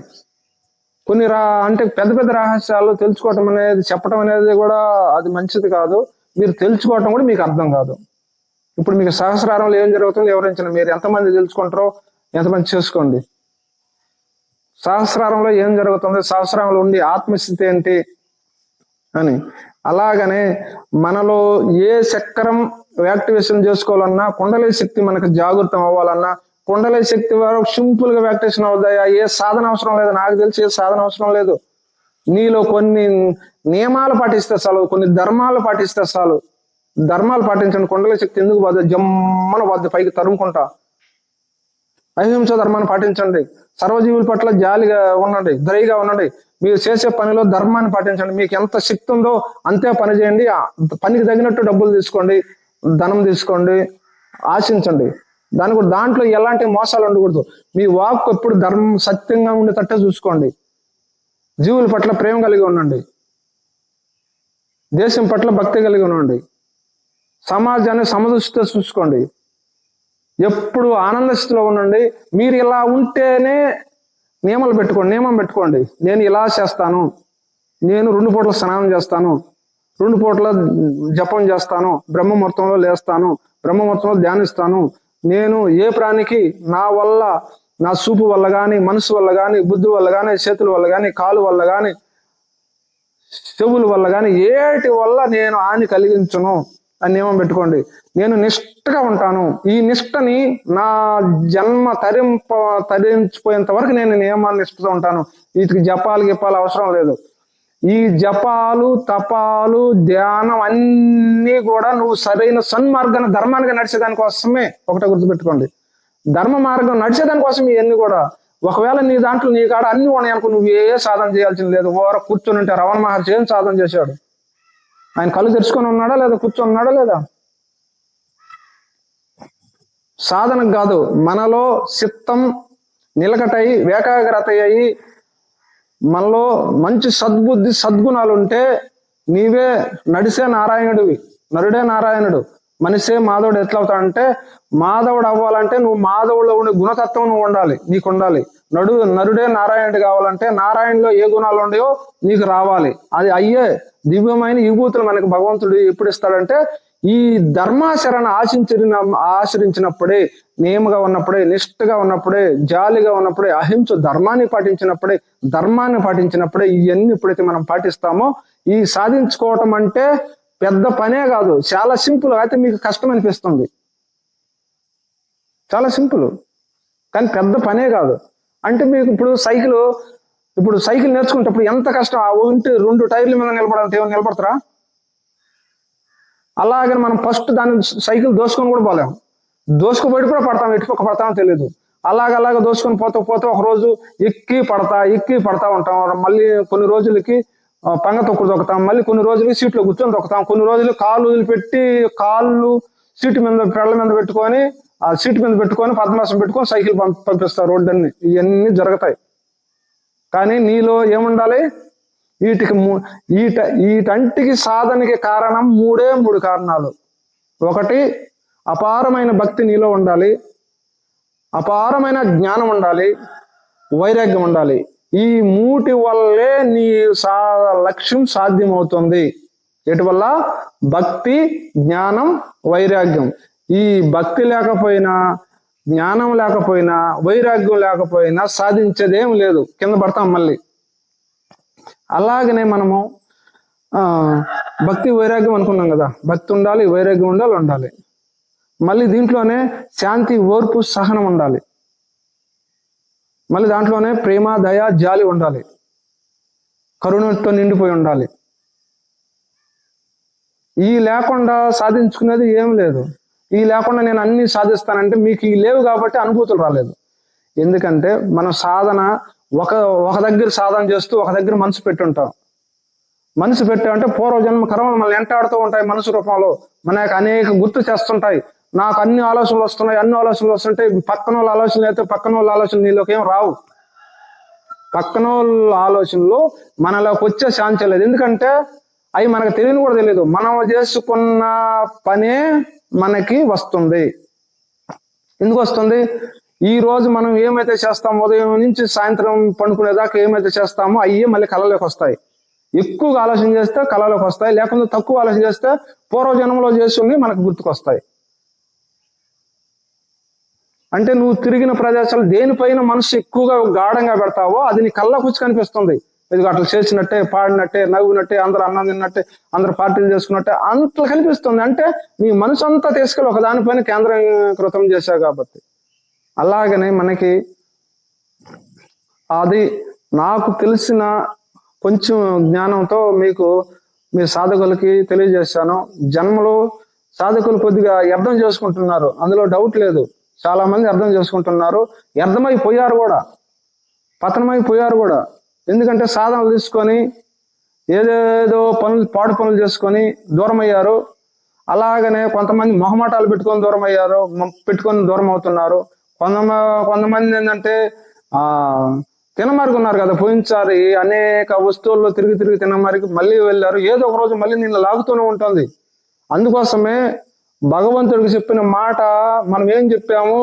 కొన్ని అంటే పెద్ద పెద్ద రహస్యాలు తెలుసుకోవటం అనేది, చెప్పడం అనేది కూడా అది మంచిది కాదు. మీరు తెలుసుకోవటం కూడా మీకు అర్థం కాదు. ఇప్పుడు మీకు సహస్రారంలో ఏం జరుగుతుందో వివరించిన, మీరు ఎంతమంది తెలుసుకుంటారో ఎంతమంది చేసుకోండి. సహస్రారంలో ఏం జరుగుతుందో, సహస్రారంలో ఉండి ఆత్మస్థితి ఏంటి అని. అలాగనే మనలో ఏ చక్రం వ్యాక్టివేషన్ చేసుకోవాలన్నా, కుండలి శక్తి మనకు జాగృతం అవ్వాలన్నా, కుండలి శక్తి వరకు సింపుల్ గా వ్యాక్టివేషన్ అవుతాయా? ఏ సాధన అవసరం లేదు, నాకు తెలిసి ఏ సాధన అవసరం లేదు. నీలో కొన్ని నియమాలు పాటిస్తే చాలు, కొన్ని ధర్మాలు పాటిస్తే చాలు. ధర్మాలు పాటించండి, కుండలి శక్తి ఎందుకు వద్ద జమ్మన వద్ద పైకి తరుముకుంటా. అహింస ధర్మాన్ని పాటించండి, సర్వజీవుల పట్ల జాలిగా ఉండండి, దయగా ఉండండి. మీరు చేసే పనిలో ధర్మాన్ని పాటించండి. మీకు ఎంత శక్తి ఉందో అంతే పని చేయండి. పనికి తగినట్టు డబ్బులు తీసుకోండి, ధనం తీసుకోండి, ఆశించండి. దాంట్లో ఎలాంటి మోసాలు ఉండకూడదు. మీ వాక్ ఎప్పుడు ధర్మం సత్యంగా ఉండేటట్టే చూసుకోండి. జీవుల పట్ల ప్రేమ కలిగి ఉండండి, దేశం పట్ల భక్తి కలిగి ఉండండి, సమాజాన్ని సమదృష్టితో చూసుకోండి, ఎప్పుడు ఆనంద స్థితిలో ఉండండి. మీరు ఇలా ఉంటేనే నియమం పెట్టుకోండి. నేను ఇలా చేస్తాను, నేను 2 పూటల స్నానం చేస్తాను, 2 పూటల జపం చేస్తాను, బ్రహ్మముహూర్తంలో లేస్తాను, బ్రహ్మముహూర్తంలో ధ్యానిస్తాను. నేను ఏ ప్రాణికి నా వల్ల, నా చూపు వల్ల కానీ, మనసు వల్ల కానీ, బుద్ధి వల్ల కానీ, చేతుల వల్ల కానీ, కాలు వల్ల కానీ, చెవుల వల్ల కానీ, ఏటి వల్ల నేను హాని కలిగించును అని నియమం పెట్టుకోండి. నేను నిష్ఠగా ఉంటాను. ఈ నిష్ఠని నా జన్మ తరించిపోయేంత వరకు నేను నియమాన్ని నిష్ఠతో ఉంటాను. వీటికి జపాలు గిప్పాలు అవసరం లేదు. ఈ జపాలు, తపాలు, ధ్యానం అన్నీ కూడా నువ్వు సరైన సన్మార్గాన్ని, ధర్మానికి నడిచేదానికోసమే. ఒకటే గుర్తుపెట్టుకోండి, ధర్మ మార్గం నడిచేదానికోసం ఇవన్నీ కూడా. ఒకవేళ నీ దాంట్లో నీ కాడ అన్ని ఉన్నాయి అనుకో, నువ్వు ఏ సాధన చేయాల్సింది లేదు. ఓర కూర్చొని ఉంటే రమణ మహర్షి ఏం సాధన చేశాడు? ఆయన కళ్ళు తెరుచుకొని ఉన్నాడా లేదా, కూర్చొని ఉన్నాడా లేదా? సాధనకు కాదు, మనలో చిత్తం నిలకటై ఏకాగ్రత అయి మనలో మంచి సద్బుద్ధి సద్గుణాలు ఉంటే నీవే నడిసే నారాయణుడివి, నరుడే నారాయణుడు. మనిషే మాధవుడు ఎట్లా అవుతాడంటే, మాధవుడు అవ్వాలంటే నువ్వు మాధవుడిలో ఉండే గుణతత్వం నువ్వు ఉండాలి, నీకు ఉండాలి. నరుడే నారాయణుడు కావాలంటే నారాయణలో ఏ గుణాలు ఉన్నాయో నీకు రావాలి. అది అయ్యే దివ్యమైన విభూతులు మనకి భగవంతుడు ఎప్పుడు ఇస్తాడంటే, ఈ ధర్మాచరణ ఆచరించినప్పుడే, నియమగా ఉన్నప్పుడే, నిష్ఠగా ఉన్నప్పుడే, జాలిగా ఉన్నప్పుడే, అహింస ధర్మాన్ని పాటించినప్పుడే ఇవన్నీ ఎప్పుడైతే మనం పాటిస్తామో ఈ సాధించుకోవటం అంటే పెద్ద పనే కాదు, చాలా సింపుల్. అయితే మీకు కష్టం అనిపిస్తుంది, చాలా సింపుల్ కానీ పెద్ద పనే కాదు. అంటే మీకు ఇప్పుడు సైకిల్ నేర్చుకునేటప్పుడు ఎంత కష్టం. ఆ ఒంటి 2 టైర్ల మీద నిలబడాలంటే ఏమైనా నిలబడతారా? అలాగని మనం ఫస్ట్ దాన్ని సైకిల్ దోసుకొని కూడా పోలేము, దోసుకుపోయి కూడా పడతాం, ఎటుపక్క పడతామో తెలియదు. అలాగ దోసుకొని పోతే ఒక రోజు ఎక్కి పడతా ఉంటాం. మళ్ళీ కొన్ని రోజులకి పంగ తొక్కుడు తొక్కుతాం, మళ్ళీ కొన్ని రోజులకి సీట్లో కూర్చొని తొక్కుతాం, కొన్ని రోజులు కాళ్ళు వదిలిపెట్టి కాళ్ళు సీటు మీద పెళ్ళ మీద పెట్టుకొని ఆ సీటు మీద పెట్టుకొని పద్మాసం పెట్టుకొని సైకిల్ పంపిస్తారు రోడ్డన్ని. ఇవన్నీ జరుగుతాయి. కానీ నీలో ఏముండాలి? వీటంటికి సాధనకి కారణం 3 కారణాలు. ఒకటి, అపారమైన భక్తి నీలో ఉండాలి, అపారమైన జ్ఞానం ఉండాలి, వైరాగ్యం ఉండాలి. ఈ 3 వల్లే నీ లక్ష్యం సాధ్యమవుతుంది. ఎటు వల్ల? భక్తి, జ్ఞానం, వైరాగ్యం. ఈ భక్తి లేకపోయినా, జ్ఞానం లేకపోయినా, వైరాగ్యం లేకపోయినా సాధించేదేం లేదు, కింద పడతాం మళ్ళీ. అలాగనే మనము భక్తి వైరాగ్యం అనుకున్నాం కదా, భక్తి ఉండాలి, వైరాగ్యం ఉండాలి. మళ్ళీ దీంట్లోనే శాంతి, ఓర్పు, సహనం ఉండాలి. మళ్ళీ దాంట్లోనే ప్రేమ, దయ, జాలి ఉండాలి, కరుణతో నిండిపోయి ఉండాలి. ఈ లేకుండా సాధించుకునేది ఏం లేదు. ఈ లేకుండా నేను అన్ని సాధిస్తానంటే మీకు ఈ లేవు కాబట్టి అనుభూతులు రాలేదు. ఎందుకంటే మన సాధన ఒక దగ్గర సాధన చేస్తూ ఒక దగ్గర మనసు పెట్టుంటాం. మనసు పెట్టామంటే పూర్వజన్మ కర్మలు మనల్ని ఎంటాడుతూ ఉంటాయి. మనసు రూపంలో మనకు అనేక గుర్తు చేస్తుంటాయి. నాకు అన్ని ఆలోచనలు వస్తుంటాయి. పక్కన వాళ్ళ ఆలోచనలు అయితే పక్కన వాళ్ళ ఆలోచనలు నీలోకి ఏం రావు. పక్కన వాళ్ళ ఆలోచనలు మనలోకి వచ్చే శాంతి లేదు. ఎందుకంటే అవి మనకు తెలియని కూడా తెలియదు. మనం చేసుకున్న పనే మనకి వస్తుంది. ఎందుకు వస్తుంది? ఈ రోజు మనం ఏమైతే చేస్తామో, ఉదయం నుంచి సాయంత్రం పండుకునేదాకా ఏమైతే చేస్తామో అయ్యే మళ్ళీ కళలోకి వస్తాయి. ఎక్కువగా ఆలోచన చేస్తే కళలోకి వస్తాయి, లేకుంటే తక్కువ ఆలోచన చేస్తే పూర్వజన్మలో చేసి మనకు గుర్తుకొస్తాయి. అంటే నువ్వు తిరిగిన ప్రదేశాలు దేనిపైన మనసు ఎక్కువగా గాఢంగా పెడతావో అది నీ కళ్ళకు వచ్చి కనిపిస్తుంది. ఇది అట్లా చేసినట్టే, పాడినట్టే, నవ్వినట్టే, అందరూ అన్నం తిన్నట్టే, అందరూ పార్టీలు చేసుకున్నట్టే అంత కనిపిస్తుంది. అంటే నీ మనసు అంతా తీసుకెళ్ళి ఒక దానిపైన కేంద్రీకృతం చేశావు కాబట్టి. అలాగనే మనకి అది నాకు తెలిసిన కొంచెం జ్ఞానంతో మీ సాధకులకి తెలియజేశాను. జన్మలో సాధకులు కొద్దిగా అర్థం చేసుకుంటున్నారు, అందులో డౌట్ లేదు. చాలా మంది అర్థం చేసుకుంటున్నారు, అర్థమైపోయారు కూడా, పతనమైపోయారు కూడా. ఎందుకంటే సాధనలు తీసుకొని ఏదేదో పాడు పనులు చేసుకొని దూరం అయ్యారు. అలాగనే కొంతమంది మొహమాటాలు పెట్టుకొని దూరం అవుతున్నారు. కొంతమంది ఏంటంటే తినమరుగు ఉన్నారు కదా, పోయినసారి అనేక వస్తువుల్లో తిరిగి తినమరికి మళ్ళీ వెళ్ళారు. ఏదో ఒక రోజు మళ్ళీ నిన్ను లాగుతూనే ఉంటుంది. అందుకోసమే భగవంతుడికి చెప్పిన మాట మనం ఏం చెప్పాము,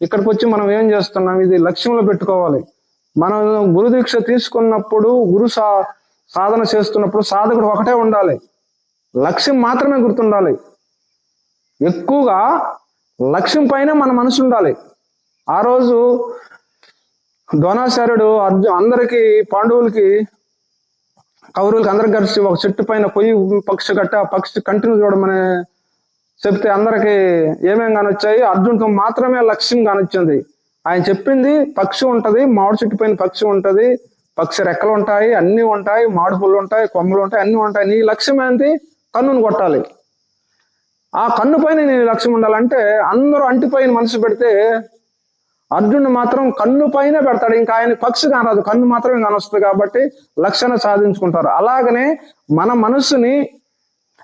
ఇక్కడికి వచ్చి మనం ఏం చేస్తున్నాం, ఇది లక్ష్యంలో పెట్టుకోవాలి. మనం గురు దీక్ష తీసుకున్నప్పుడు, సాధన చేస్తున్నప్పుడు సాధకుడు ఒకటే ఉండాలి, లక్ష్యం మాత్రమే గుర్తుండాలి. ఎక్కువగా లక్ష్యం పైన మన మనసు ఉండాలి. ఆ రోజు ద్రోణాచార్యుడు అందరికి, పాండవులకి, కౌరవులకి అందరికి కలిసి ఒక చెట్టు పైన పొయ్యి పక్షి కట్ట, ఆ పక్షి కంటిన్యూ చూడమని చెప్తే అందరికి ఏమేం కానొచ్చాయి, అర్జునుడికి మాత్రమే లక్ష్యం కానొచ్చింది. ఆయన చెప్పింది పక్షి ఉంటది, మామిడి చెట్టు పైన పక్షి ఉంటది, పక్షి రెక్కలు ఉంటాయి, అన్ని ఉంటాయి, మామిడి పుల్లు ఉంటాయి, కొమ్మలు ఉంటాయి, అన్ని ఉంటాయి. నీ లక్ష్యం ఏంటి? కన్నును కొట్టాలి. ఆ కన్ను పైన నీ లక్ష్యం ఉండాలంటే అందరూ అంటిపైన మనసు పెడితే అర్జునుడు మాత్రం కన్ను పైన పెడతాడు. ఇంకా ఆయన పక్షి కానరాదు, కన్ను మాత్రమే కానొస్తుంది. కాబట్టి లక్ష్యాన్ని సాధించుకుంటారు. అలాగనే మన మనసుని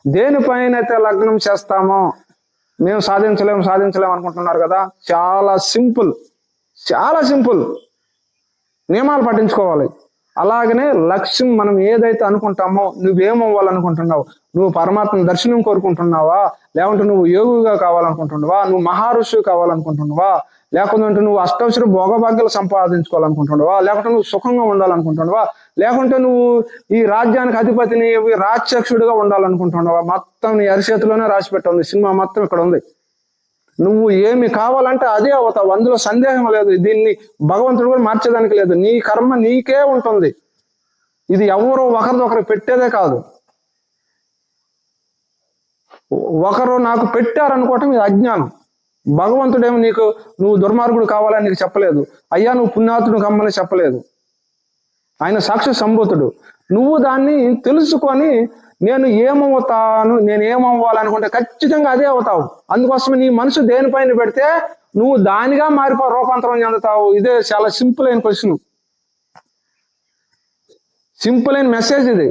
దేనిపైన అయితే లగ్నం చేస్తామో మేము సాధించలేము అనుకుంటున్నారు కదా, చాలా సింపుల్, చాలా సింపుల్. నియమాలు పట్టించుకోవాలి. అలాగనే లక్ష్యం మనం ఏదైతే అనుకుంటామో, నువ్వేమవ్వాలనుకుంటున్నావు, నువ్వు పరమాత్మ దర్శనం కోరుకుంటున్నావా, లేకుంటే నువ్వు యోగిగా కావాలనుకుంటున్నావా, నువ్వు మహారుషి కావాలనుకుంటున్నావా, లేకుంటే నువ్వు అష్టౌషధ భోగభాగ్యాలు సంపాదించుకోవాలనుకుంటున్నావా, లేకుంటే నువ్వు సుఖంగా ఉండాలనుకుంటున్నావా, లేకుంటే నువ్వు ఈ రాజ్యానికి అధిపతిని రాక్షసుడిగా ఉండాలనుకుంటున్నావా, మొత్తం నీ అరిచేతిలోనే రాసి పెట్టింది. సినిమా మొత్తం ఇక్కడ ఉంది. నువ్వు ఏమి కావాలంటే అదే అవుతావు, అందులో సందేహం లేదు. దీన్ని భగవంతుడు కూడా మార్చేదానికి లేదు. నీ కర్మ నీకే ఉంటుంది. ఇది ఎవరో ఒకరిదొకరు పెట్టేదే కాదు. ఒకరు నాకు పెట్టారనుకోవటం ఇది అజ్ఞానం. భగవంతుడేమో నువ్వు దుర్మార్గుడు కావాలని నీకు చెప్పలేదు. అయ్యా నువ్వు పుణ్యాతుడు కమ్మని చెప్పలేదు. ఆయన సాక్షి సంభూతుడు. నువ్వు దాన్ని తెలుసుకొని నేను ఏమవ్వాలనుకుంటే ఖచ్చితంగా అదే అవుతావు. అందుకోసమే నీ మనసు దేనిపైన పెడితే నువ్వు దానిగా రూపాంతరం చెందుతావు. ఇదే చాలా సింపుల్ అయిన క్వశ్చన్, సింపుల్ అయిన మెసేజ్ ఇది.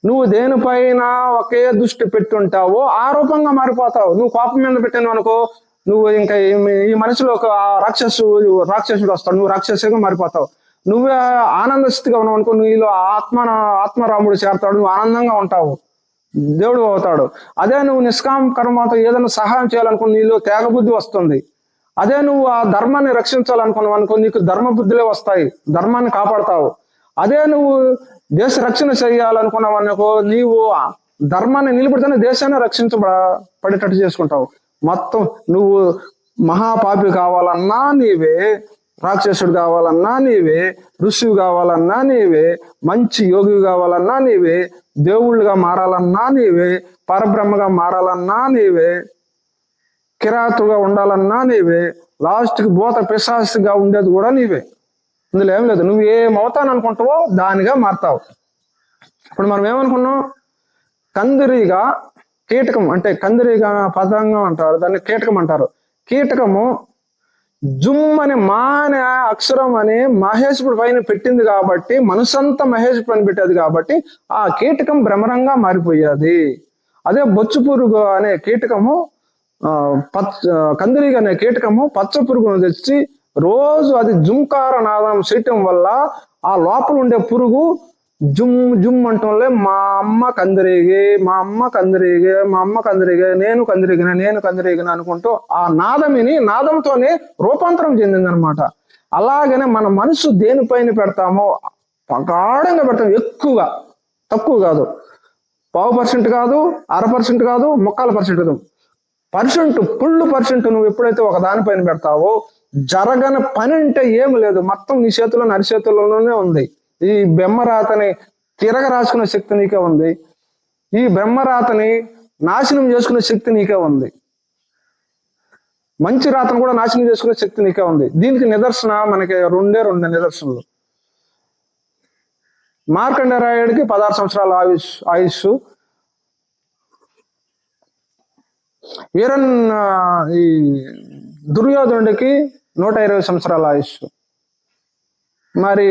నువ్వు దేనిపైన ఒకే దృష్టి పెట్టుంటావో ఆ రూపంగా మారిపోతావు. నువ్వు కోపం మీద పెట్టాను అనుకో, నువ్వు ఇంకా ఈ మనసులో ఒక రాక్షసుడు వస్తాడు, నువ్వు రాక్షసుగా మారిపోతావు. నువ్వే ఆనంద స్థితిగా ఉన్నావు అనుకో, నీలో ఆత్మరాముడు చేరతాడు, నువ్వు ఆనందంగా ఉంటావు, దేవుడు అవుతాడు. అదే నువ్వు నిష్కామ కర్మతో ఏదైనా సహాయం చేయాలనుకో, నీలో త్యాగబుద్ధి వస్తుంది. అదే నువ్వు ఆ ధర్మాన్ని రక్షించాలనుకున్నావు అనుకో, నీకు ధర్మ బుద్ధులే వస్తాయి, ధర్మాన్ని కాపాడతావు. అదే నువ్వు దేశ రక్షణ చేయాలనుకున్నావు అనుకో, నీవు ధర్మాన్ని నిలబడితేనే దేశాన్ని పడేటట్టు చేసుకుంటావు. మొత్తం నువ్వు మహాపాపి కావాలన్నా నీవే, రాక్షసుడు కావాలన్నా నీవే, ఋషివి కావాలన్నా నీవే, మంచి యోగి కావాలన్నా నీవే, దేవుళ్ళుగా మారాలన్నా నీవే, పరబ్రహ్మగా మారాలన్నా నీవే, కిరాతుగా ఉండాలన్నా నీవే, లాస్ట్కి భూత పిశాచిగా ఉండేది కూడా నీవే. ఇందులో ఏం లేదు. నువ్వు ఏమవుతాననుకుంటావో దానిగా మారుతావు. ఇప్పుడు మనం ఏమనుకున్నాం, కందిరీగా కీటకం అంటే కందిరీగా పతంగం అంటారు, దాన్ని కీటకం అంటారు. కీటకము జుమ్ అని అనే అక్షరం అని మహేశ్వరుడు పైన పెట్టింది కాబట్టి, మనసంతా మహేశ్వరుడు పైన పెట్టేది కాబట్టి ఆ కీటకం భ్రమరంగా మారిపోయేది. అదే బొచ్చు పురుగు అనే కీటకము, కందిరీగ అనే కీటకము పచ్చ పురుగును తెచ్చి రోజు అది జుంకార నాదం చేయటం వల్ల ఆ లోపల ఉండే పురుగు జుమ్ జుమ్ అంటంలే, మా అమ్మ కందిరీగే, మా అమ్మ కందిరీగే, మా అమ్మ కందిరీగే, నేను కందిరీగిన అనుకుంటూ ఆ నాదంతోనే రూపాంతరం చెందిందనమాట. అలాగనే మన మనసు దేనిపైన పెడతామో గాఢంగా పెడతాం, ఎక్కువగా, తక్కువ కాదు, 0.5% కాదు, 1/2% కాదు, 0.25% ఫుల్ పర్సెంట్ నువ్వు ఎప్పుడైతే ఒక దానిపైన పెడతావో జరగని పని అంటే ఏమి లేదు. మొత్తం నీ చేతిలో అరిచేతుల్లోనే ఉంది. ఈ బ్రహ్మరాతని తిరగ రాసుకునే శక్తి నీకే ఉంది. ఈ బ్రహ్మరాతని నాశనం చేసుకునే శక్తి నీకే ఉంది. మంచి రాతను కూడా నాశనం చేసుకునే శక్తి నీకే ఉంది. దీనికి నిదర్శన మనకి రెండే నిదర్శనలు. మార్కండేయుడికి 16 సంవత్సరాల ఆయుష్, ఈ దుర్యోధనుడికి 120 సంవత్సరాల ఆయుష్. మరి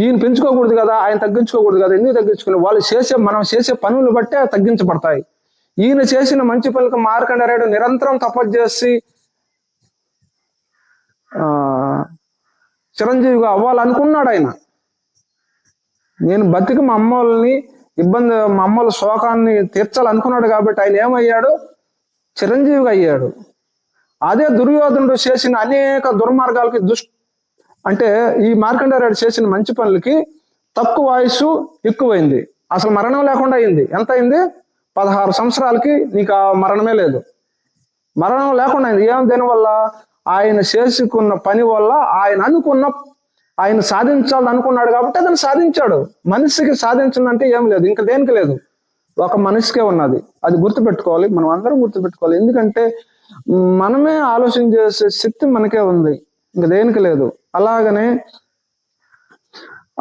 ఈయన పెంచుకోకూడదు కదా, ఆయన తగ్గించుకోకూడదు కదా, ఎందుకు తగ్గించుకుని మనం చేసే పనులు బట్టే తగ్గించబడతాయి. ఈయన చేసిన మంచి పనులకు మార్కండేయుడు నిరంతరం తపస్సు చేసి చిరంజీవిగా అవ్వాలనుకున్నాడు. ఆయన నేను బతికి మా అమ్మోళ్ళని మా అమ్మోళ్ళ శోకాన్ని తీర్చాలనుకున్నాడు కాబట్టి ఆయన ఏమయ్యాడు, చిరంజీవిగా అయ్యాడు. అదే దుర్యోధనుడు చేసిన అనేక దుర్మార్గాలకి అంటే ఈ మార్కండేయుడు చేసిన మంచి పనులకి తక్కువ ఆయుష్ ఎక్కువైంది, అసలు మరణం లేకుండా అయింది. ఎంత అయింది? 16 సంవత్సరాలకి నీకు ఆ మరణమే లేదు, మరణం లేకుండా అయింది. దీనివల్ల ఆయన చేసుకున్న పని వల్ల ఆయన సాధించాలని అనుకున్నాడు కాబట్టి అతను సాధించాడు. మనిషికి సాధించిందంటే ఏం లేదు, ఇంకా దేనికి లేదు, ఒక మనిషికే ఉన్నది. అది గుర్తుపెట్టుకోవాలి, మనం అందరం గుర్తుపెట్టుకోవాలి. ఎందుకంటే మనమే ఆలోచన చేసే శక్తి మనకే ఉంది, ఇంకా దేనికి లేదు. అలాగనే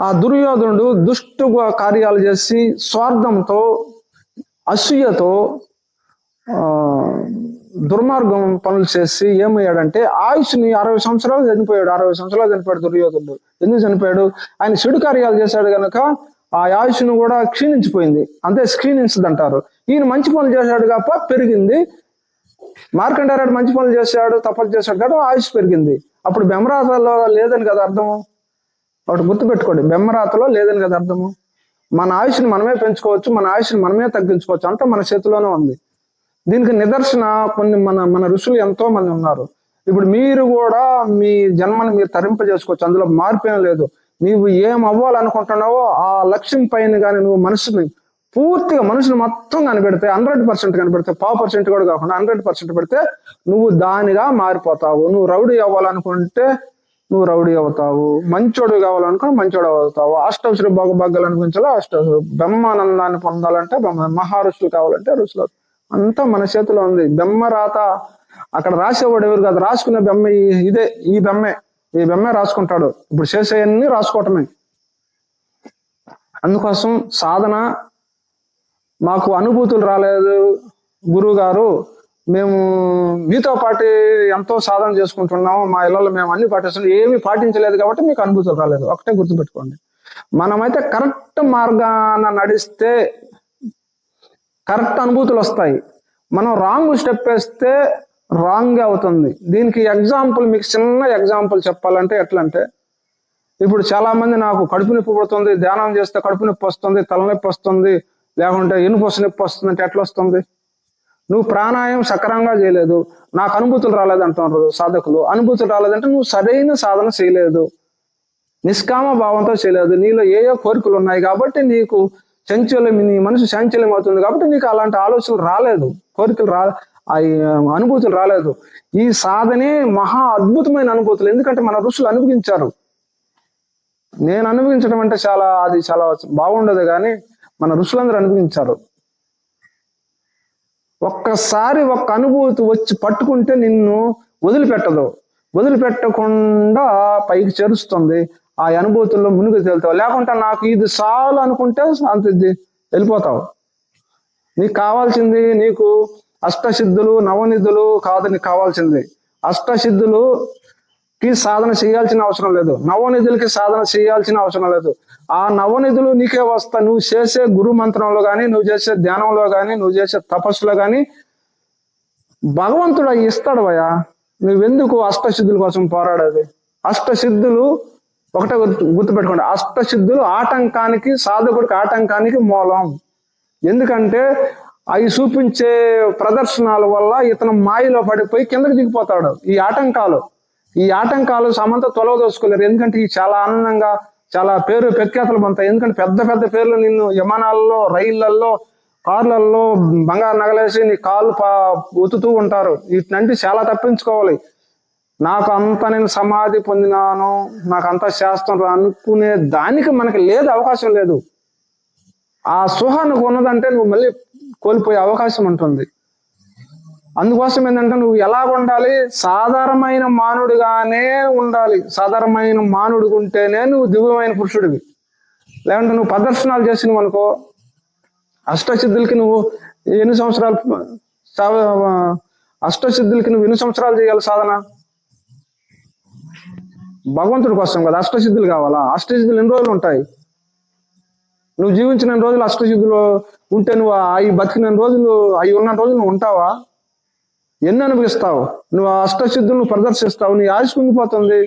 ఆ దుర్యోధనుడు దుష్టు కార్యాలు చేసి స్వార్థంతో, అసూయతో, దుర్మార్గం పనులు చేసి ఏమయ్యాడంటే ఆయుష్ని 60 సంవత్సరాలు చనిపోయాడు. 60 సంవత్సరాలు చనిపోయాడు దుర్యోధనుడు. ఎందుకు చనిపోయాడు? ఆయన చెడు కార్యాలు చేశాడు కనుక ఆ ఆయుష్ను కూడా క్షీణించిపోయింది. అంతే, క్షీణించదు అంటారు. ఈయన మంచి పనులు చేశాడు కాబట్టి పెరిగింది. మార్కండేయుడు మంచి పనులు చేశాడు, తప్పులు చేశాడు కాబట్టి ఆయుష్ పెరిగింది. అప్పుడు బెమ్మరాతలో లేదని కదా అర్థము. ఒకటి గుర్తుపెట్టుకోండి, బెమ్మరాతలో లేదని కదా అర్థము. మన ఆయుష్ని మనమే పెంచుకోవచ్చు, మన ఆయుష్ని మనమే తగ్గించుకోవచ్చు, అంతా మన చేతిలోనే ఉంది. దీనికి నిదర్శన కొన్ని మన ఋషులు ఎంతో మంది ఉన్నారు. ఇప్పుడు మీరు కూడా మీ జన్మని మీరు తరింపజేసుకోవచ్చు, అందులో మార్పేం లేదు. నీవు ఏం అవ్వాలనుకుంటున్నావో ఆ లక్ష్యం పైన కానీ నువ్వు మనసుని పూర్తిగా మనుషులు మొత్తం కనిపెడితే 100% కనిపెడితే, 1% కూడా కాకుండా 100% పెడితే నువ్వు దానిగా మారిపోతావు. నువ్వు రౌడీ అవ్వాలనుకుంటే నువ్వు రౌడీ అవుతావు, మంచోడు కావాలనుకుని మంచోడు అవుతావు, అష్టౌశ్రీ భోగభాగ్యాలు అనిపించాలో అష్టౌశ్రీ, బ్రహ్మానందాన్ని పొందాలంటే మహారుషులు కావాలంటే ఋషులు. అంతా మన చేతిలో ఉంది. బెమ్మ రాత అక్కడ రాసేవాడు ఎవరు కాదు, రాసుకునే బెమ్మ ఇదే, ఈ బెమ్మే రాసుకుంటాడు. ఇప్పుడు చేసేయన్నీ రాసుకోవటమే. అందుకోసం సాధన, మాకు అనుభూతులు రాలేదు గురువు గారు, మేము మీతో పాటు ఎంతో సాధన చేసుకుంటున్నాము, మా ఇళ్ళలో మేము అన్ని పాటిస్తున్నాం, ఏమీ పాటించలేదు కాబట్టి మీకు అనుభూతులు రాలేదు. ఒకటే గుర్తుపెట్టుకోండి, మనమైతే కరెక్ట్ మార్గాన నడిస్తే కరెక్ట్ అనుభూతులు వస్తాయి. మనం రాంగ్ స్టెప్ వేస్తే రాంగ్ అవుతుంది. దీనికి ఎగ్జాంపుల్, మీకు చిన్న ఎగ్జాంపుల్ చెప్పాలంటే ఎట్లంటే, ఇప్పుడు చాలా మంది నాకు కడుపు నొప్పి పడుతుంది, ధ్యానం చేస్తే కడుపు నొప్పి వస్తుంది, తలనొప్పి వస్తుంది, లేకుంటే ఎనుపొస నొప్పి వస్తుంది అంటే ఎట్లా వస్తుంది? నువ్వు ప్రాణాయామం సక్రమంగా చేయలేదు, నాకు అనుభూతులు రాలేదు అంటున్నారు సాధకులు. అనుభూతులు రాలేదంటే నువ్వు సరైన సాధన చేయలేదు, నిష్కామ భావంతో చేయలేదు, నీలో ఏ కోరికలు ఉన్నాయి కాబట్టి నీకు నీ మనసు చంచల్యం అవుతుంది కాబట్టి నీకు అలాంటి ఆలోచనలు రాలేదు, కోరికలు అనుభూతులు రాలేదు. ఈ సాధనే మహా అద్భుతమైన అనుభూతులు, ఎందుకంటే మన ఋషులు అనుభవించారు. నేను అనుభవించడం అంటే అది చాలా బాగుండదు, కానీ మన ఋషులందరూ అనుభవించారు. ఒక్కసారి ఒక్క అనుభూతి వచ్చి పట్టుకుంటే నిన్ను వదిలిపెట్టకుండా పైకి చేరుస్తుంది. ఆ అనుభూతుల్లో మునిగి తేలుతావు. లేకుంటే నాకు ఇది చాలు అనుకుంటే అంత వెళ్ళిపోతావు. నీకు కావాల్సింది, నీకు అష్టసిద్ధులు నవనిధులు కాదు, నీకు కావాల్సింది అష్టసిద్ధులుకి సాధన చేయాల్సిన అవసరం లేదు, నవనిధులకి సాధన చేయాల్సిన అవసరం లేదు. ఆ నవనిధులు నీకే వస్తా. నువ్వు చేసే గురు మంత్రంలో కానీ, నువ్వు చేసే ధ్యానంలో కానీ, నువ్వు చేసే తపస్సులో కానీ భగవంతుడు అవి ఇస్తాడు భయ. నువ్వెందుకు అష్టసిద్ధుల కోసం పోరాడేది? అష్టసిద్ధులు ఒకటే గుర్తుపెట్టుకోండి, అష్టసిద్ధులు ఆటంకానికి, సాధకుడికి ఆటంకానికి మూలం. ఎందుకంటే అవి చూపించే ప్రదర్శనాల వల్ల ఇతను మాయలో పడిపోయి కిందకి దిగిపోతాడు. ఈ ఆటంకాలు సమంత తొలగదోసుకోలేరు. ఎందుకంటే ఈ చాలా ఆనందంగా, చాలా పేరు ప్రఖ్యాతలు పొందుతాయి. ఎందుకంటే పెద్ద పెద్ద పేర్లు నిన్ను విమానాల్లో, రైళ్లలో, కార్లలో బంగారు నగలేసి నీ కాళ్ళు ఉతుతూ ఉంటారు. వీటినంటే చాలా తప్పించుకోవాలి. నాకు అంత నేను సమాధి పొందినాను, నాకు అంత శాస్త్రం అనుకునే దానికి మనకి లేదు, అవకాశం లేదు. ఆ సుహానికి ఉన్నదంటే నువ్వు మళ్ళీ కోల్పోయే అవకాశం ఉంటుంది. అందుకోసం ఏంటంటే నువ్వు ఎలా ఉండాలి? సాధారణమైన మానవుడిగానే ఉండాలి. సాధారణమైన మానవుడిగా ఉంటేనే నువ్వు దివ్యమైన పురుషుడివి. లేదంటే నువ్వు ప్రదర్శనలు చేసినవు అనుకో, అష్టసిద్ధులకి నువ్వు ఎన్ని సంవత్సరాలు చేయాలి సాధన? భగవంతుడి కోసం కదా. అష్టసిద్ధులు కావాలా? అష్టసిద్ధులు ఎన్ని రోజులు ఉంటాయి? నువ్వు జీవించిన రోజులు అష్టసిద్ధులు ఉంటే నువ్వు అవి బతికిన రోజులు, అవి ఉన్న రోజులు నువ్వు ఉంటావా? ఎన్ని అనుభవిస్తావు? నువ్వు ఆ అష్టసిద్ధులను ప్రదర్శిస్తావు, నీ ఆయుష్ కుంగిపోతుంది,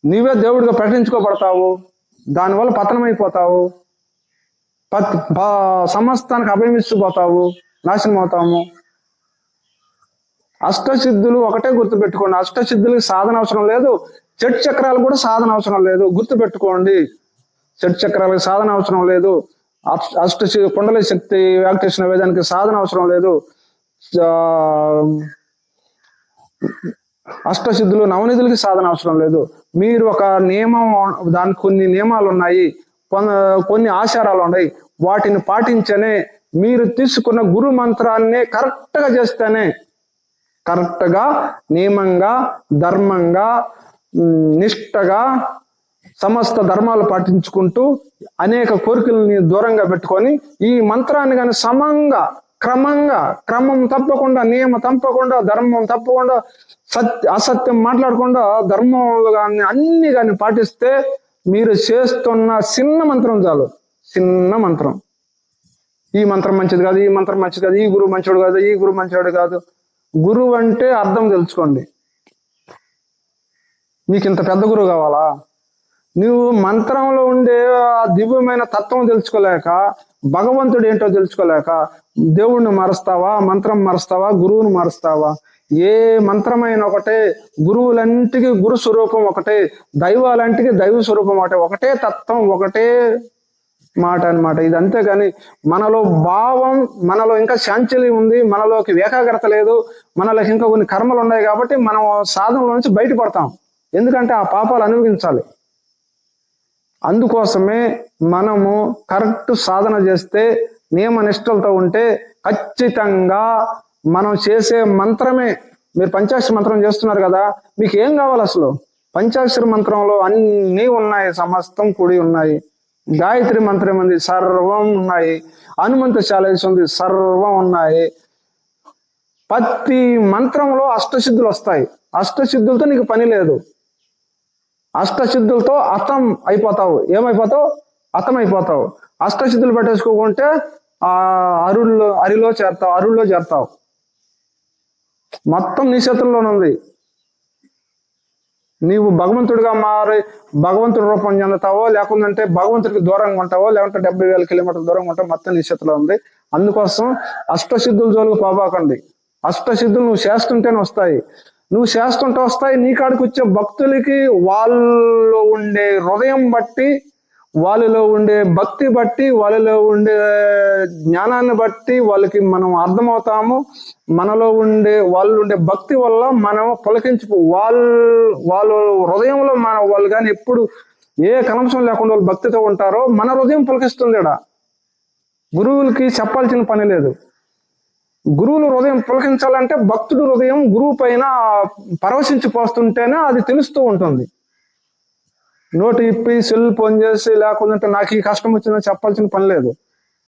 నీవే దేవుడిగా ప్రకటించుకోబడతావు, దానివల్ల పతనమైపోతావు, సమస్తానికి అభయమిచ్చిపోతావు, నాశనం అవుతాము. అష్టసిద్ధులు ఒకటే గుర్తుపెట్టుకోండి, అష్టసిద్ధులకి సాధన అవసరం లేదు, చెట్టు చక్రాలు కూడా సాధన అవసరం లేదు. గుర్తుపెట్టుకోండి, చెట్టు చక్రాలకు సాధన అవసరం లేదు, కుండలి శక్తి వ్యాక్టేషన్ వేదానికి సాధన అవసరం లేదు, అష్టసిద్ధులు నవనిధులకి సాధన అవసరం లేదు. మీరు ఒక నియమం, దానికి కొన్ని నియమాలు ఉన్నాయి, కొన్ని ఆచారాలు ఉన్నాయి, వాటిని పాటించనే మీరు తీసుకున్న గురు మంత్రాన్ని కరెక్ట్గా చేస్తేనే, కరెక్ట్గా నియమంగా ధర్మంగా నిష్టగా సమస్త ధర్మాలు పాటించుకుంటూ అనేక కోరికలని దూరంగా పెట్టుకొని ఈ మంత్రాన్ని కానీ సమంగా క్రమం తప్పకుండా, నియమం తప్పకుండా, ధర్మం తప్పకుండా, అసత్యం మాట్లాడకుండా ధర్మం కానీ అన్ని కానీ పాటిస్తే మీరు చేస్తున్న చిన్న మంత్రం చాలు, చిన్న మంత్రం. ఈ మంత్రం మంచిది కాదు, ఈ మంత్రం మంచిది కాదు, ఈ గురువు మంచోడు కాదు, ఈ గురువు మంచోడు కాదు. గురువు అంటే అర్థం తెలుసుకోండి. నీకు ఇంత పెద్ద గురువు కావాలా? నువ్వు మంత్రంలో ఉండే ఆ దివ్యమైన తత్వం తెలుసుకోలేక, భగవంతుడు ఏంటో తెలుసుకోలేక దేవుణ్ణి మరుస్తావా, మంత్రం మరుస్తావా, గురువుని మరుస్తావా? ఏ మంత్రమైన ఒకటే, గురువులంటికి గురు స్వరూపం ఒకటే, దైవాలంటికి దైవ స్వరూపం ఒకటే, ఒకటే తత్వం, ఒకటే మాట అన్నమాట. ఇది అంతేగాని మనలో భావం, మనలో ఇంకా శాంచల్యం ఉంది, మనలోకి ఏకాగ్రత లేదు, మనలోకి ఇంకా కొన్ని కర్మలు ఉన్నాయి కాబట్టి మనం సాధనలో నుంచి బయటపడతాం. ఎందుకంటే ఆ పాపాలు అనుభవించాలి. అందుకోసమే మనము కరెక్ట్ సాధన చేస్తే, నియమ నిష్టలతో ఉంటే ఖచ్చితంగా మనం చేసే మంత్రమే. మీరు పంచాక్షరి మంత్రం చేస్తున్నారు కదా, మీకు ఏం కావాలి అసలు? పంచాక్షరి మంత్రంలో అన్నీ ఉన్నాయి, సమస్తం కూడి ఉన్నాయి. గాయత్రి మంత్రం ఉంది, సర్వం ఉన్నాయి. హనుమంత చాలీసా ఉంది, సర్వం ఉన్నాయి. ప్రతి మంత్రంలో అష్టసిద్ధులు వస్తాయి. అష్టసిద్ధులతో నీకు పని లేదు. అష్టసిద్ధులతో అతం అయిపోతావు. ఏమైపోతావు? అతం అయిపోతావు. అష్టసిద్ధులు పెట్టేసుకోకుంటే ఆ అరిలో చేరతావు, అరుల్లో చేరతావు. మొత్తం నీ చేతుల్లోనే ఉంది. నీవు భగవంతుడిగా మారి భగవంతుడి రూపం చెందుతావో, లేకుంటే భగవంతుడికి దూరంగా ఉంటావో, లేకుంటే 70,000 కిలోమీటర్ల దూరంగా ఉంటావు. మొత్తం నీ చేతిలో ఉంది. అందుకోసం అష్టసిద్ధుల జోలికి పోబాకండి. అష్టసిద్ధులు నువ్వు చేస్తుంటేనే వస్తాయి. నువ్వు చేస్తుంటే వస్తాయి. నీ కాడికి వచ్చే భక్తులకి వాళ్ళలో ఉండే హృదయం బట్టి, వాళ్ళలో ఉండే భక్తి బట్టి, వాళ్ళలో ఉండే జ్ఞానాన్ని బట్టి వాళ్ళకి మనం అర్థమవుతాము. మనలో వాళ్ళు ఉండే భక్తి వల్ల మనం పులకించిపో వాళ్ళ హృదయంలో వాళ్ళు కానీ ఎప్పుడు ఏ కలంశం లేకుండా వాళ్ళు భక్తితో ఉంటారో మన హృదయం పులకిస్తుంది. గురువులకి చెప్పాల్సిన పని లేదు. గురువులు హృదయం పులకించాలంటే భక్తుడు హృదయం గురువు పైన పరవశించిపోతుంటేనే అది తెలుస్తూ ఉంటుంది. నోటి ఇప్పి సెల్ ఫోన్ చేసి లేకుంటే నాకు ఈ కష్టం వచ్చిందని చెప్పాల్సిన పని లేదు.